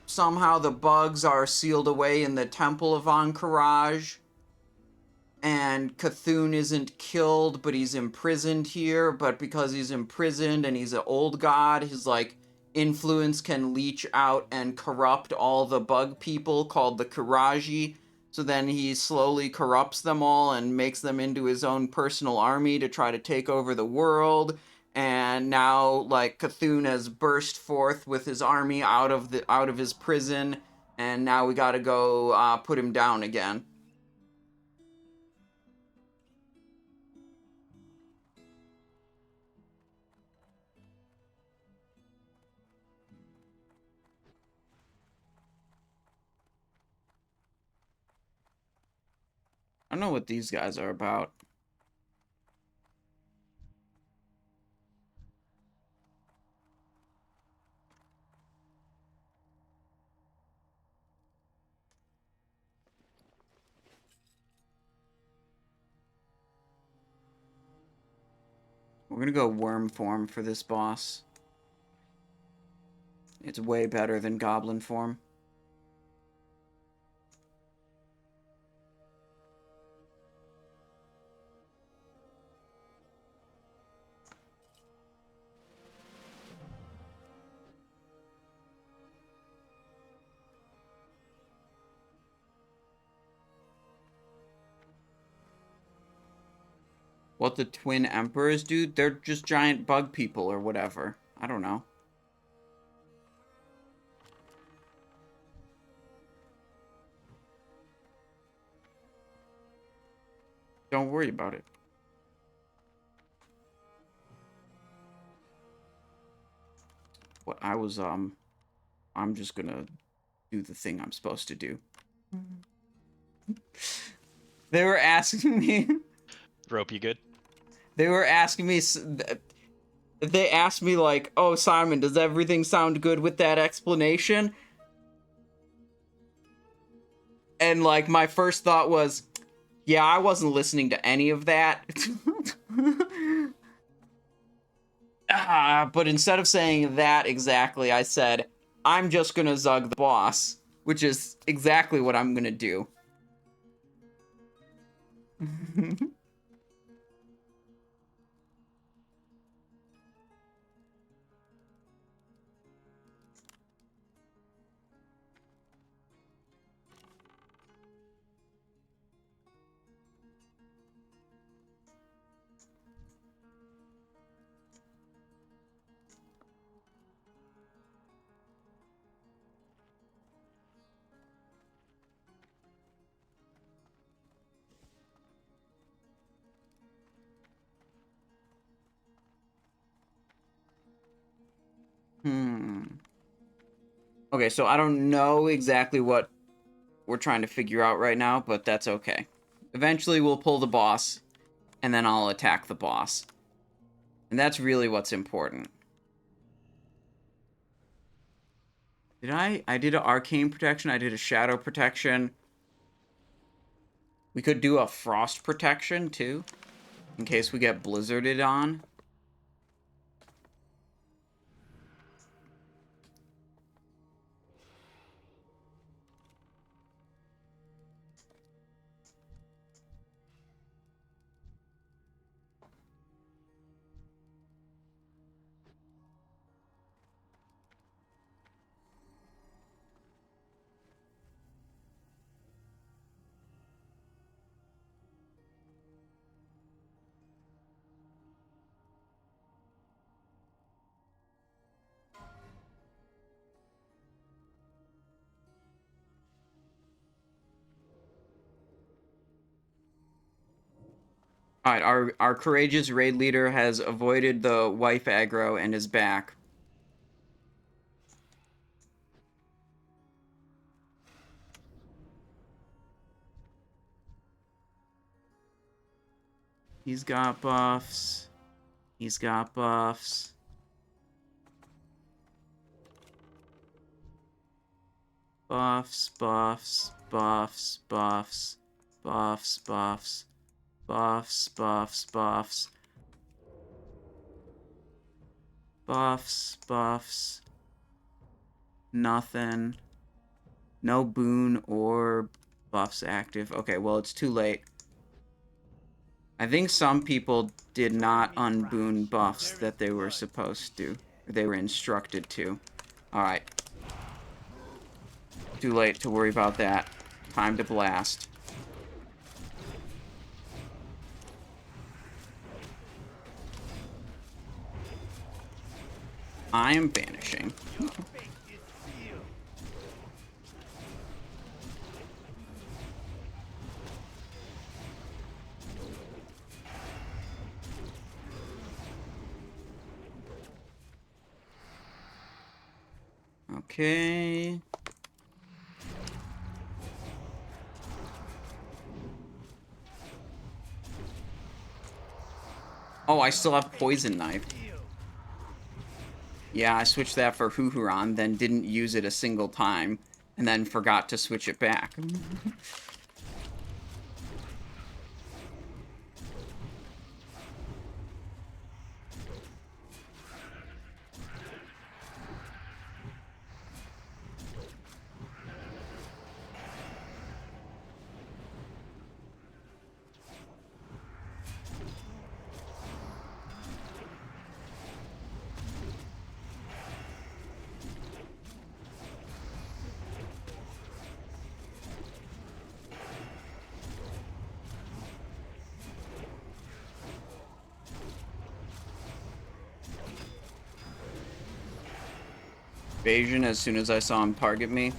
somehow the bugs are sealed away in the Temple of Ahn'Qiraj. And Cthun isn't killed, but he's imprisoned here. But because he's imprisoned and he's an old god, his, like, influence can leach out and corrupt all the bug people called the Qiraji. So then he slowly corrupts them all and makes them into his own personal army to try to take over the world. And now, like, Cthun has burst forth with his army out of his prison, and now we gotta go put him down again. I don't know what these guys are about. We're gonna go worm form for this boss. It's way better than goblin form. What the twin emperors do? They're just giant bug people or whatever. I don't know. Don't worry about it. What I was I'm just gonna do the thing I'm supposed to do. They were asking me... Rope, you good? They were asking me... They asked me, like, oh, Simon, does everything sound good with that explanation? And, like, my first thought was, yeah, I wasn't listening to any of that. But instead of saying that exactly, I said, I'm just gonna zug the boss, which is exactly what I'm gonna do. Okay, so I don't know exactly what we're trying to figure out right now, but that's okay. Eventually we'll pull the boss, and then I'll attack the boss. And that's really what's important. I did an arcane protection, I did a shadow protection. We could do a frost protection, too, in case we get blizzarded on. Alright, our courageous raid leader has avoided the wife aggro and is back. He's got buffs. He's got buffs. Buffs, buffs, buffs, buffs, buffs, buffs, buffs, buffs, buffs. Buffs, buffs. Nothing. No boon or buffs active. Okay, well, it's too late. I think some people did not unboon buffs that they were supposed to. Or they were instructed to. Alright. Too late to worry about that. Time to blast. I am vanishing. Okay. Oh, I still have Poison Knife. Yeah, I switched that for Huhuran, then didn't use it a single time, and then forgot to switch it back. Evasion as soon as I saw him target me.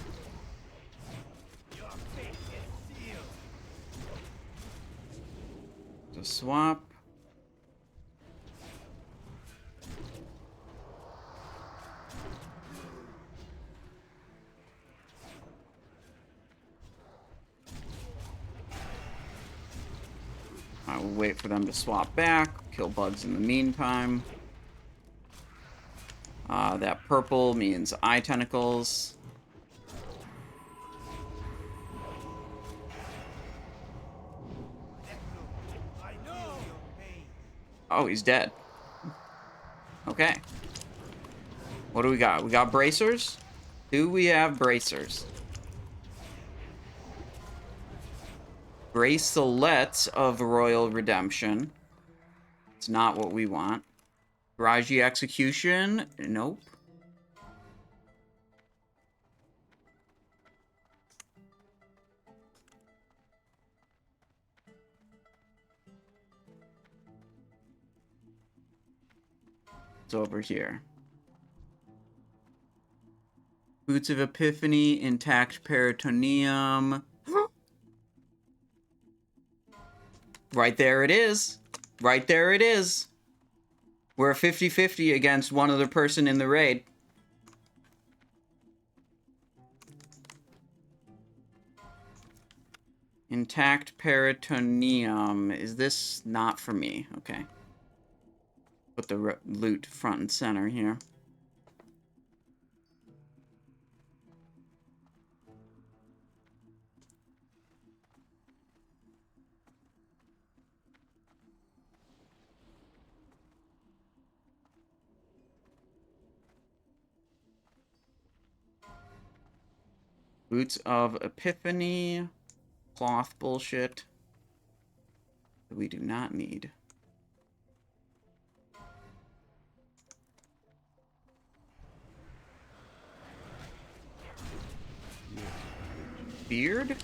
The swap. we'll wait for them to swap back. Kill bugs in the meantime. That purple means eye tentacles. Oh, he's dead. Okay. What do we got? We got bracers? Do we have bracers? Bracelets of Royal Redemption. It's not what we want. Raji Execution? Nope. It's over here. Boots of Epiphany, Intact Peritoneum. Right there it is. Right there it is. We're 50-50 against one other person in the raid. Intact Peritoneum. Is this not for me? Okay. Put the loot front and center here. Boots of Epiphany. Cloth bullshit. That we do not need. Beard?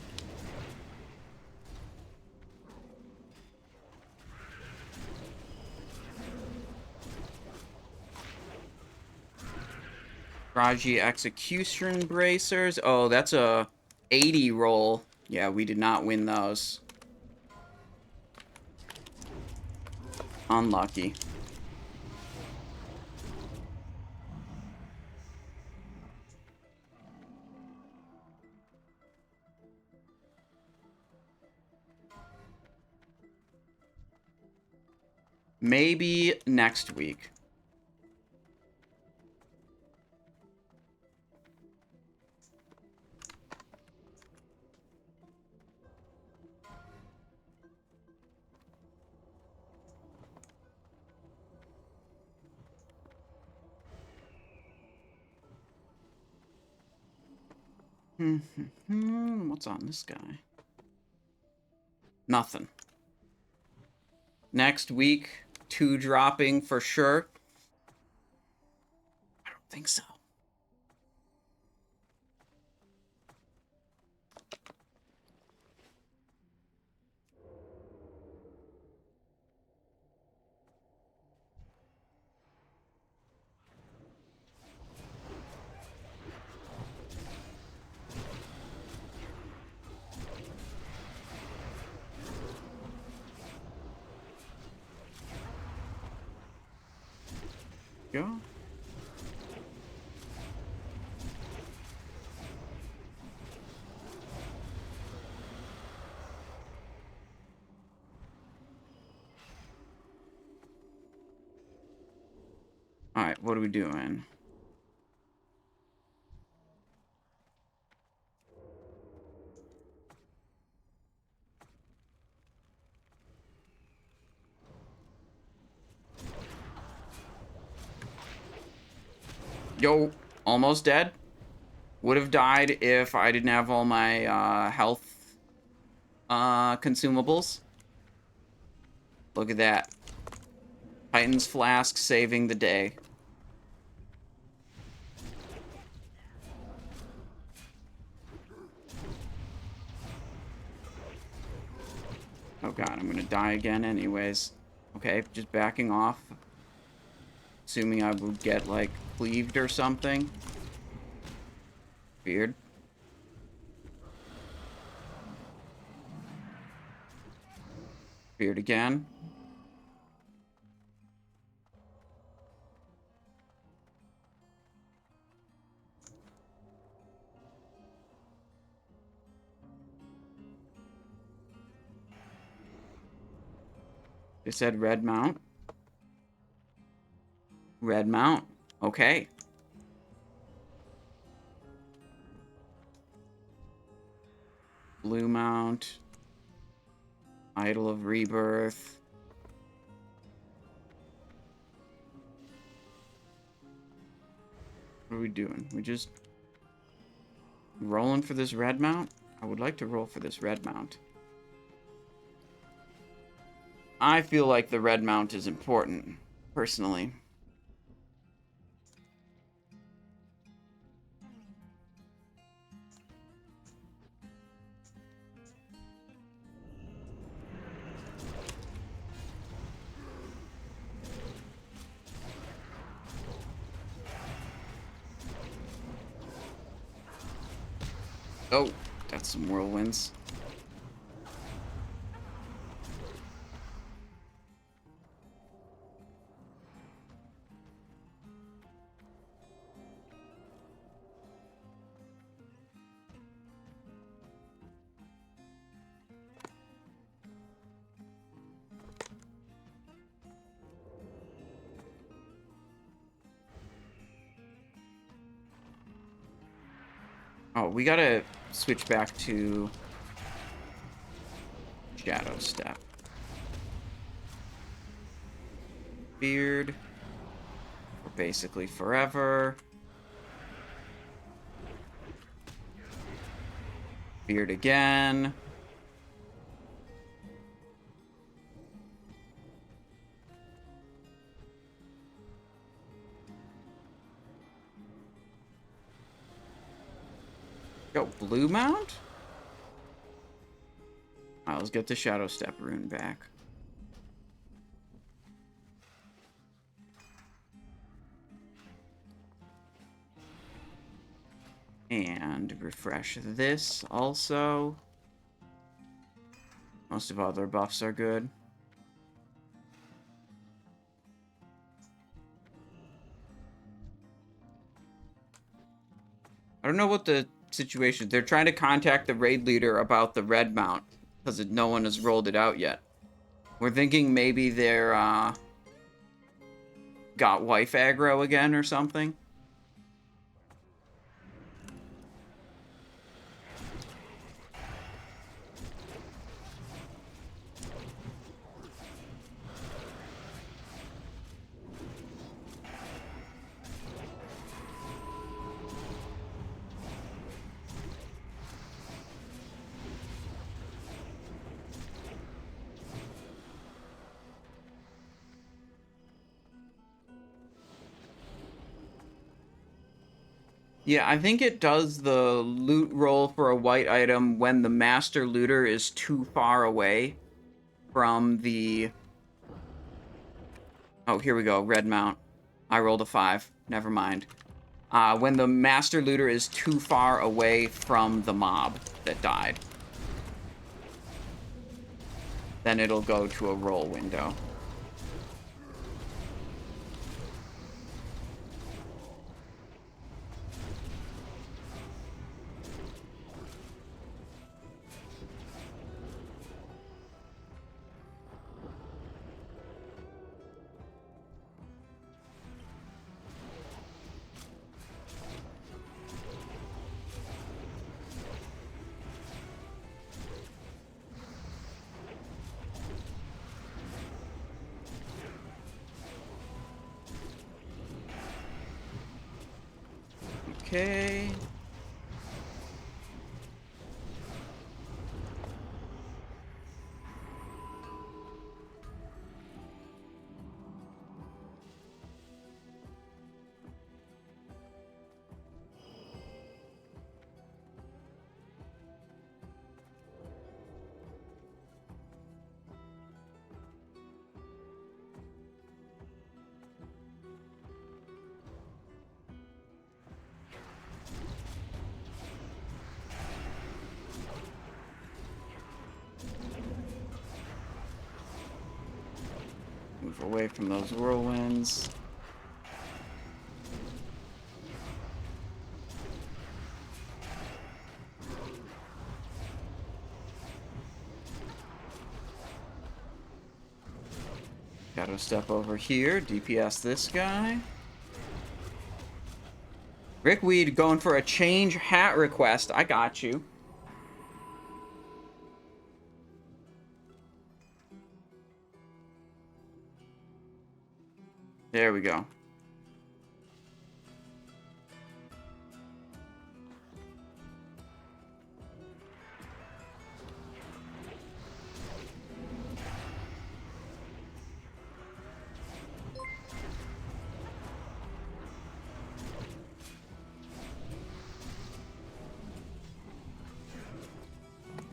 Raji Execution Bracers. Oh, that's a 80 roll. Yeah, we did not win those. Unlucky. Maybe next week. What's on this guy? Nothing. Next week, 2 dropping for sure. I don't think so. Go. Alright, what are we doing? Yo, almost dead. Would have died if I didn't have all my health consumables. Look at that. Titan's Flask saving the day. Oh god, I'm gonna die again anyways. Okay, just backing off. Assuming I would get, like, cleaved or something. Weird. Weird again. They said red mount. Red mount. Okay. Blue mount. Idol of Rebirth. What are we doing? We just rolling for this red mount? I would like to roll for this red mount. I feel like the red mount is important, personally. Oh, that's some whirlwinds. Oh, we gotta switch back to Shadow Step. Beard. For basically forever. Beard again. Go blue mount? Alright, let's get the Shadow Step rune back. And refresh this also. Most of other buffs are good. I don't know what the situation. They're trying to contact the raid leader about the red mount because no one has rolled it out yet. We're thinking maybe they're got wife aggro again or something. Yeah, I think it does the loot roll for a white item when the master looter is too far away from the... Oh, here we go, red mount. I rolled a 5. Never mind. When the master looter is too far away from the mob that died. Then it'll go to a roll window. Okay. Move away from those whirlwinds. Shadow step over here. DPS this guy. Rickweed going for a change hat request. I got you. There we go.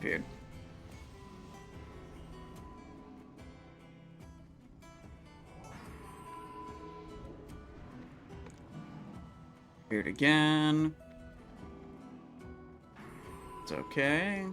Weird. Weird again. It's okay.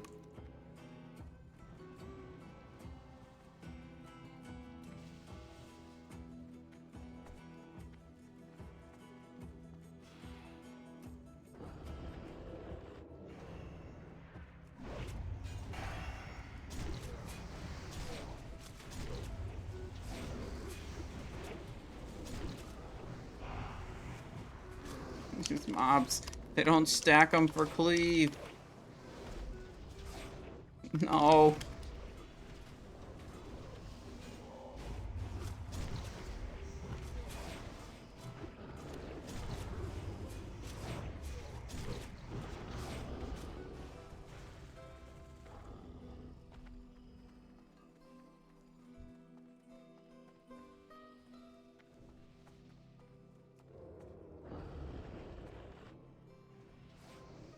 These mobs, they don't stack them for cleave. No.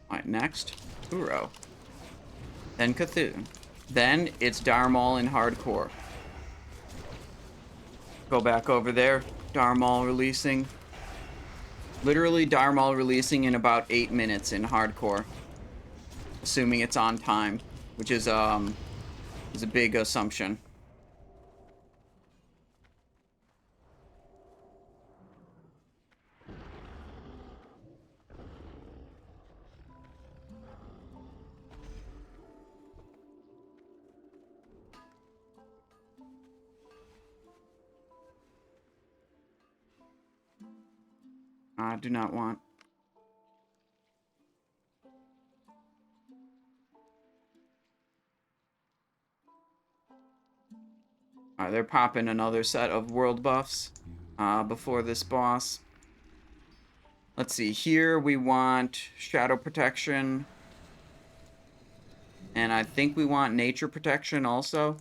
Alright, next, Ouro. Then Cthun. Then it's Darmal in hardcore. Go back over there. Darmal releasing. Literally Darmal releasing in about 8 minutes in hardcore. Assuming it's on time, which is a big assumption. I do not want. Alright, they're popping another set of world buffs before this boss. Let's see, here we want shadow protection. And I think we want nature protection also.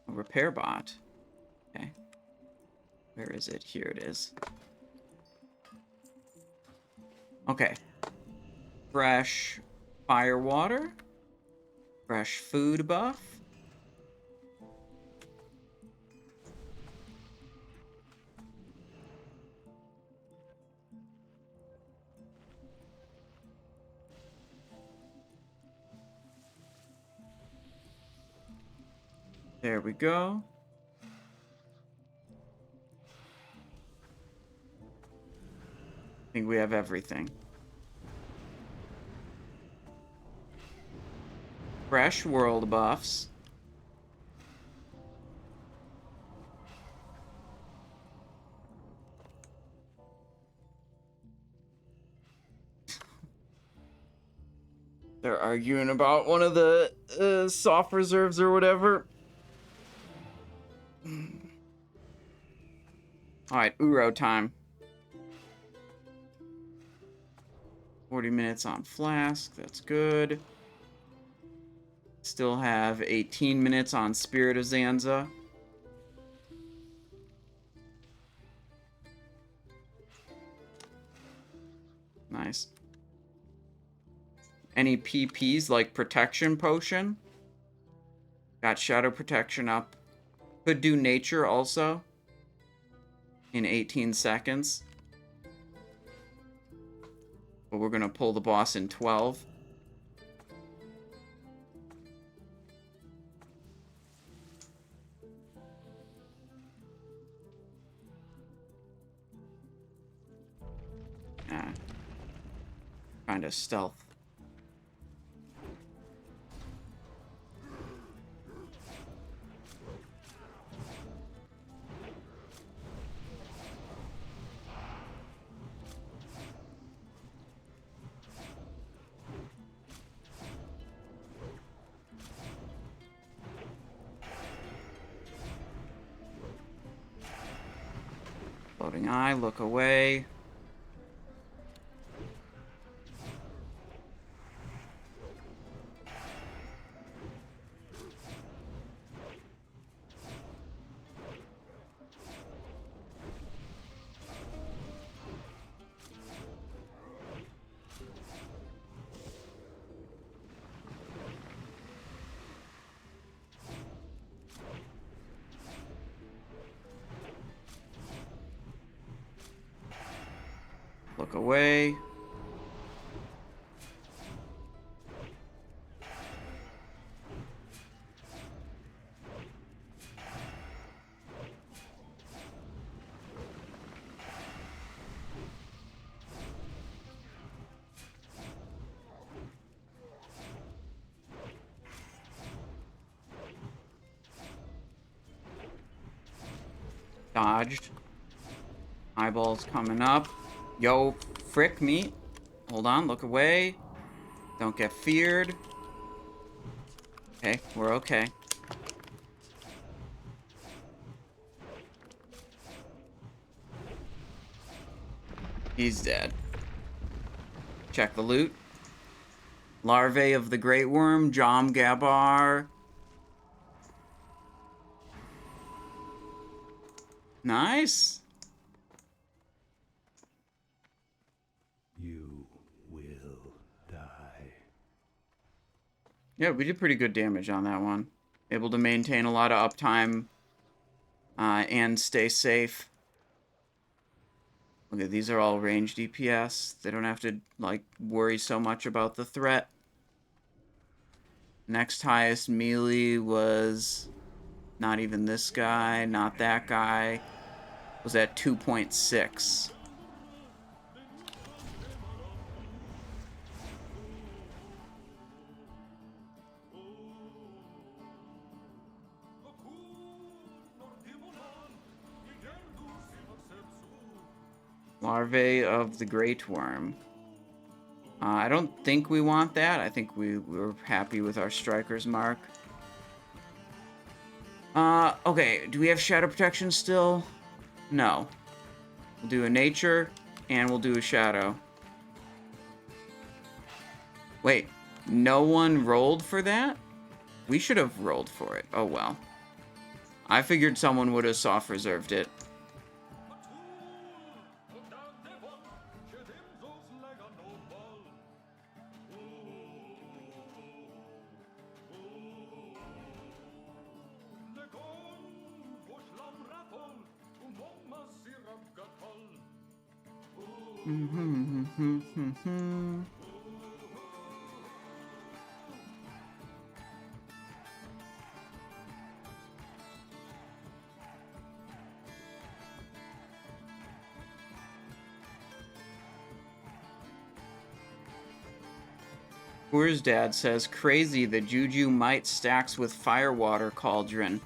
A repair bot. Okay. Where is it? Here it is. Okay. Fresh fire water. Fresh food buff. There we go. I think we have everything. Fresh world buffs. They're arguing about one of the soft reserves or whatever. Alright, Ouro time. 40 minutes on Flask, that's good. Still have 18 minutes on Spirit of Zanza. Nice. Any PPs like Protection Potion? Got Shadow Protection up. Could do Nature also. In 18 seconds. But we're gonna pull the boss in 12. Kind of stealth. Floating eye, look away. Look away. Dodged. Eyeballs coming up. Yo, frick me. Hold on, look away. Don't get feared. Okay, we're okay. He's dead. Check the loot. Larvae of the Great Worm, Jom Gabar. Nice. You will die. Yeah, we did pretty good damage on that one. Able to maintain a lot of uptime and stay safe. Okay, these are all ranged DPS. They don't have to, like, worry so much about the threat. Next highest melee was not even this guy, not that guy. Was at 2.6. Larvae of the Great Worm. I don't think we want that. I think we're happy with our Striker's Mark. Okay, do we have Shadow Protection still? No. We'll do a Nature, and we'll do a Shadow. Wait, no one rolled for that? We should have rolled for it. Oh well. I figured someone would have soft reserved it. Poor's dad says, crazy, the Juju might stacks with Firewater Cauldron.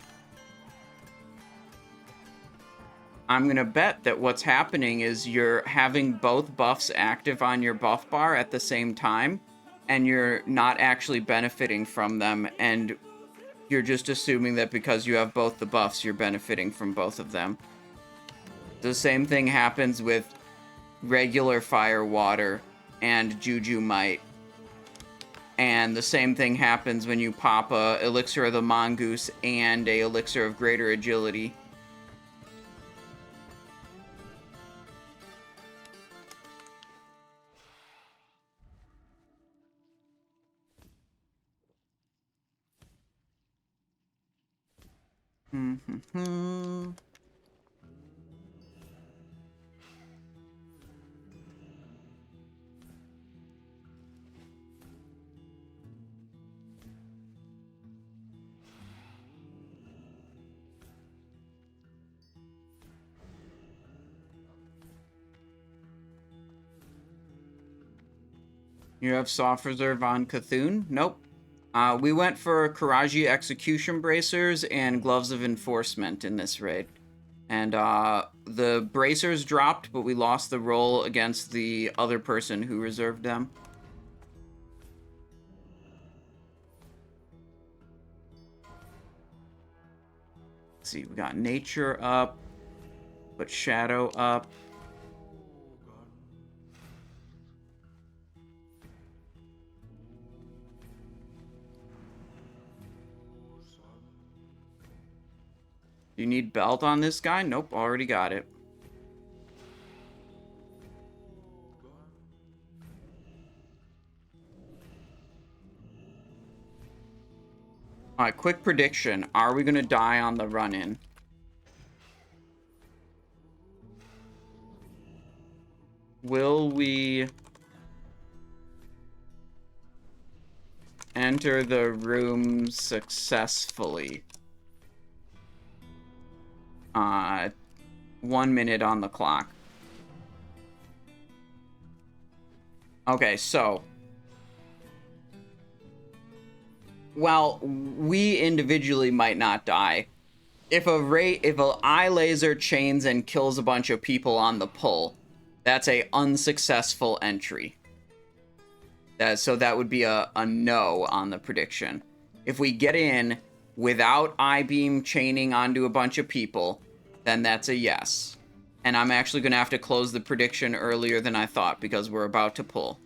I'm gonna bet that what's happening is you're having both buffs active on your buff bar at the same time, and you're not actually benefiting from them, and you're just assuming that because you have both the buffs, you're benefiting from both of them. The same thing happens with regular Firewater and Juju Might. And the same thing happens when you pop a Elixir of the Mongoose and a Elixir of Greater Agility. You have soft reserve on Cthun? Nope. We went for Karaji Execution Bracers and Gloves of Enforcement in this raid. And the Bracers dropped, but we lost the roll against the other person who reserved them. Let's see, we got Nature up. Put shadow up. Do you need belt on this guy? Nope, already got it. Alright, quick prediction. Are we gonna die on the run-in? Will we enter the room successfully? 1 minute on the clock. Okay, so well, we individually might not die. If a eye laser chains and kills a bunch of people on the pull, that's a unsuccessful entry. So that would be a no on the prediction. If we get in without I-beam chaining onto a bunch of people, then that's a yes. And I'm actually going to have to close the prediction earlier than I thought because we're about to pull.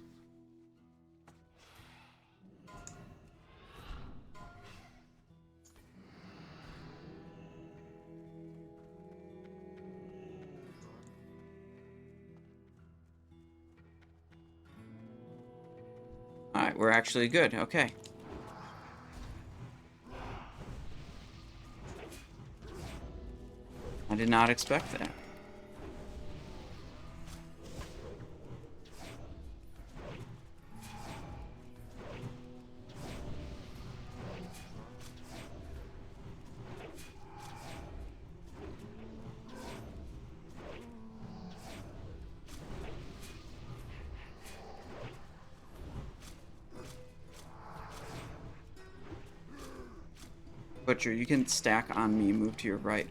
Alright, we're actually good. Okay. I did not expect that. Butcher, you can stack on me, move to your right.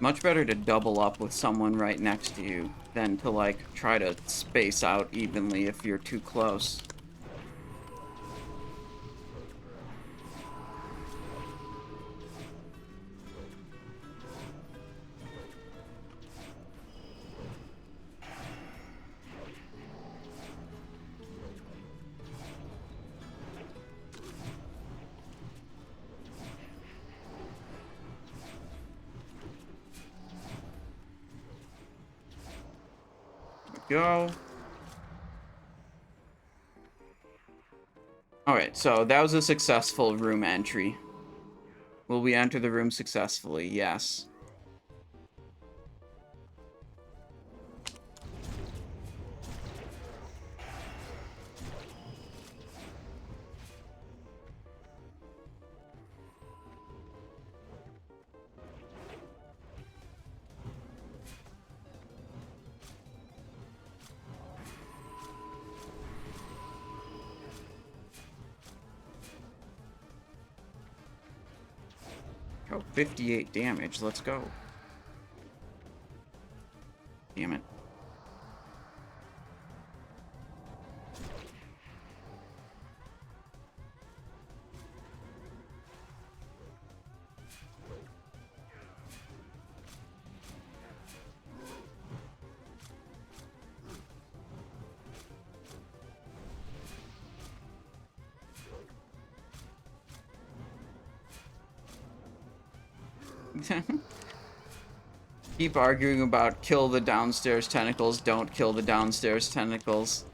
Much better to double up with someone right next to you than to, like, try to space out evenly if you're too close. Go. Alright, so that was a successful room entry. Will we enter the room successfully? Yes. Oh, 58 damage. Let's go. Damn it. Keep arguing about kill the downstairs tentacles, don't kill the downstairs tentacles.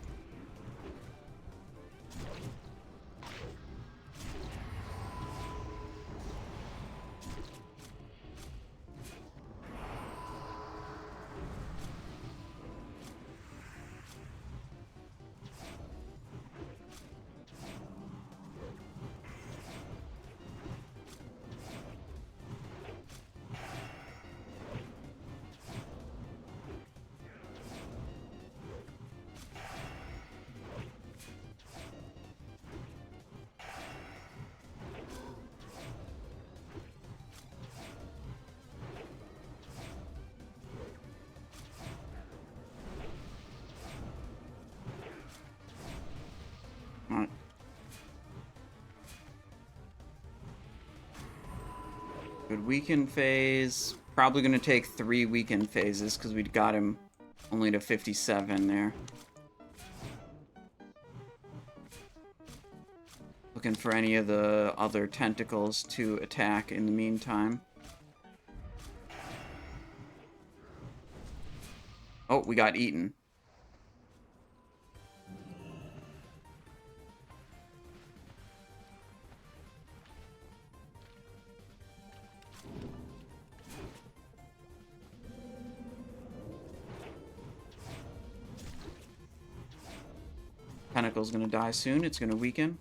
Good weaken phase. Probably going to take 3 weaken phases because we got him only to 57 there. Looking for any of the other tentacles to attack in the meantime. Oh, we got eaten. Tentacle's gonna die soon. It's gonna weaken.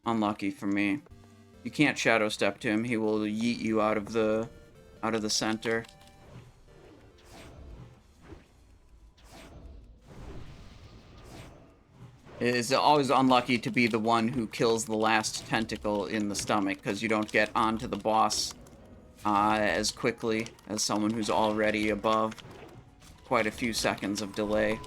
Unlucky for me. You can't shadow step to him. He will yeet you out of the center. It is always unlucky to be the one who kills the last tentacle in the stomach because you don't get onto the boss as quickly as someone who's already above. Quite a few seconds of delay.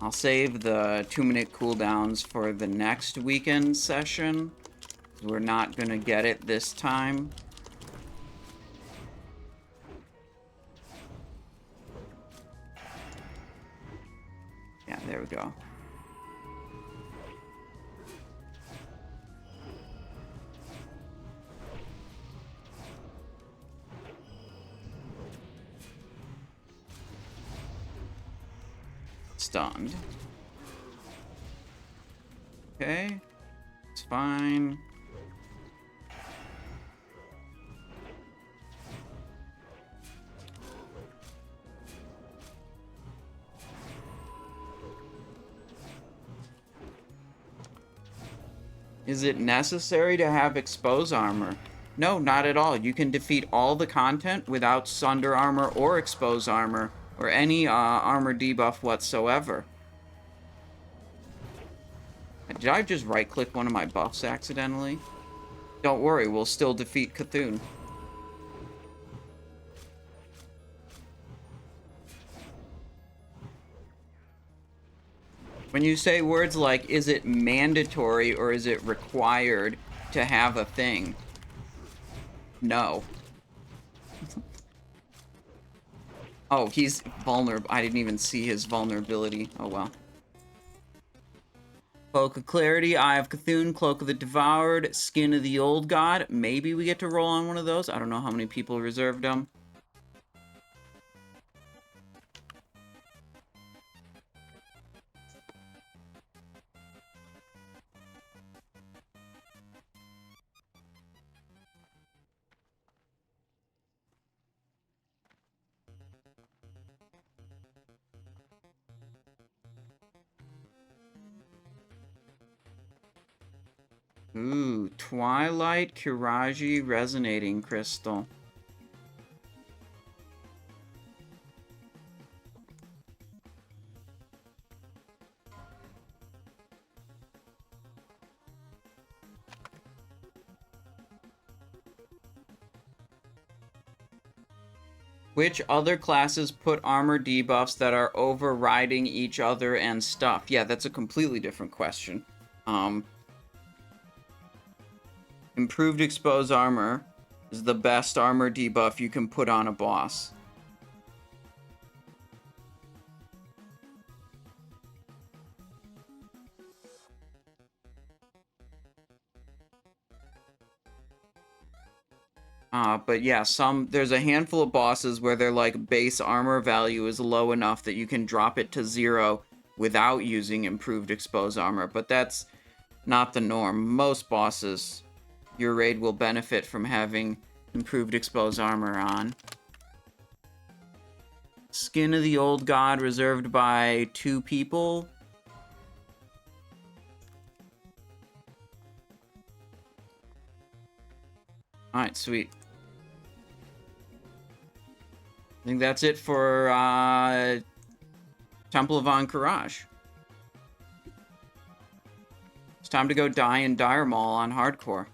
I'll save the 2-minute cooldowns for the next weekend session. We're not gonna get it this time. Yeah, there we go. Stunned. Okay, it's fine. Is it necessary to have expose armor? No, not at all. You can defeat all the content without sunder armor or expose armor or any armor debuff whatsoever. Did I just right-click one of my buffs accidentally? Don't worry, we'll still defeat Cthun. When you say words like, is it mandatory or is it required to have a thing? No. Oh, he's vulnerable. I didn't even see his vulnerability. Oh, well. Cloak of Clarity, Eye of Cthun, Cloak of the Devoured, Skin of the Old God. Maybe we get to roll on one of those. I don't know how many people reserved them. Ooh, Twilight Ahn'Qiraj Resonating Crystal. Which other classes put armor debuffs that are overriding each other and stuff? Yeah, that's a completely different question. Improved Expose Armor is the best armor debuff you can put on a boss. But yeah, there's a handful of bosses where their like base armor value is low enough that you can drop it to 0 without using Improved Expose Armor, but that's not the norm. Most bosses, your raid will benefit from having Improved Expose Armor on. Skin of the Old God reserved by 2 people. Alright, sweet. I think that's it for Temple of Ahn'Qiraj. It's time to go die in Dire Maul on hardcore.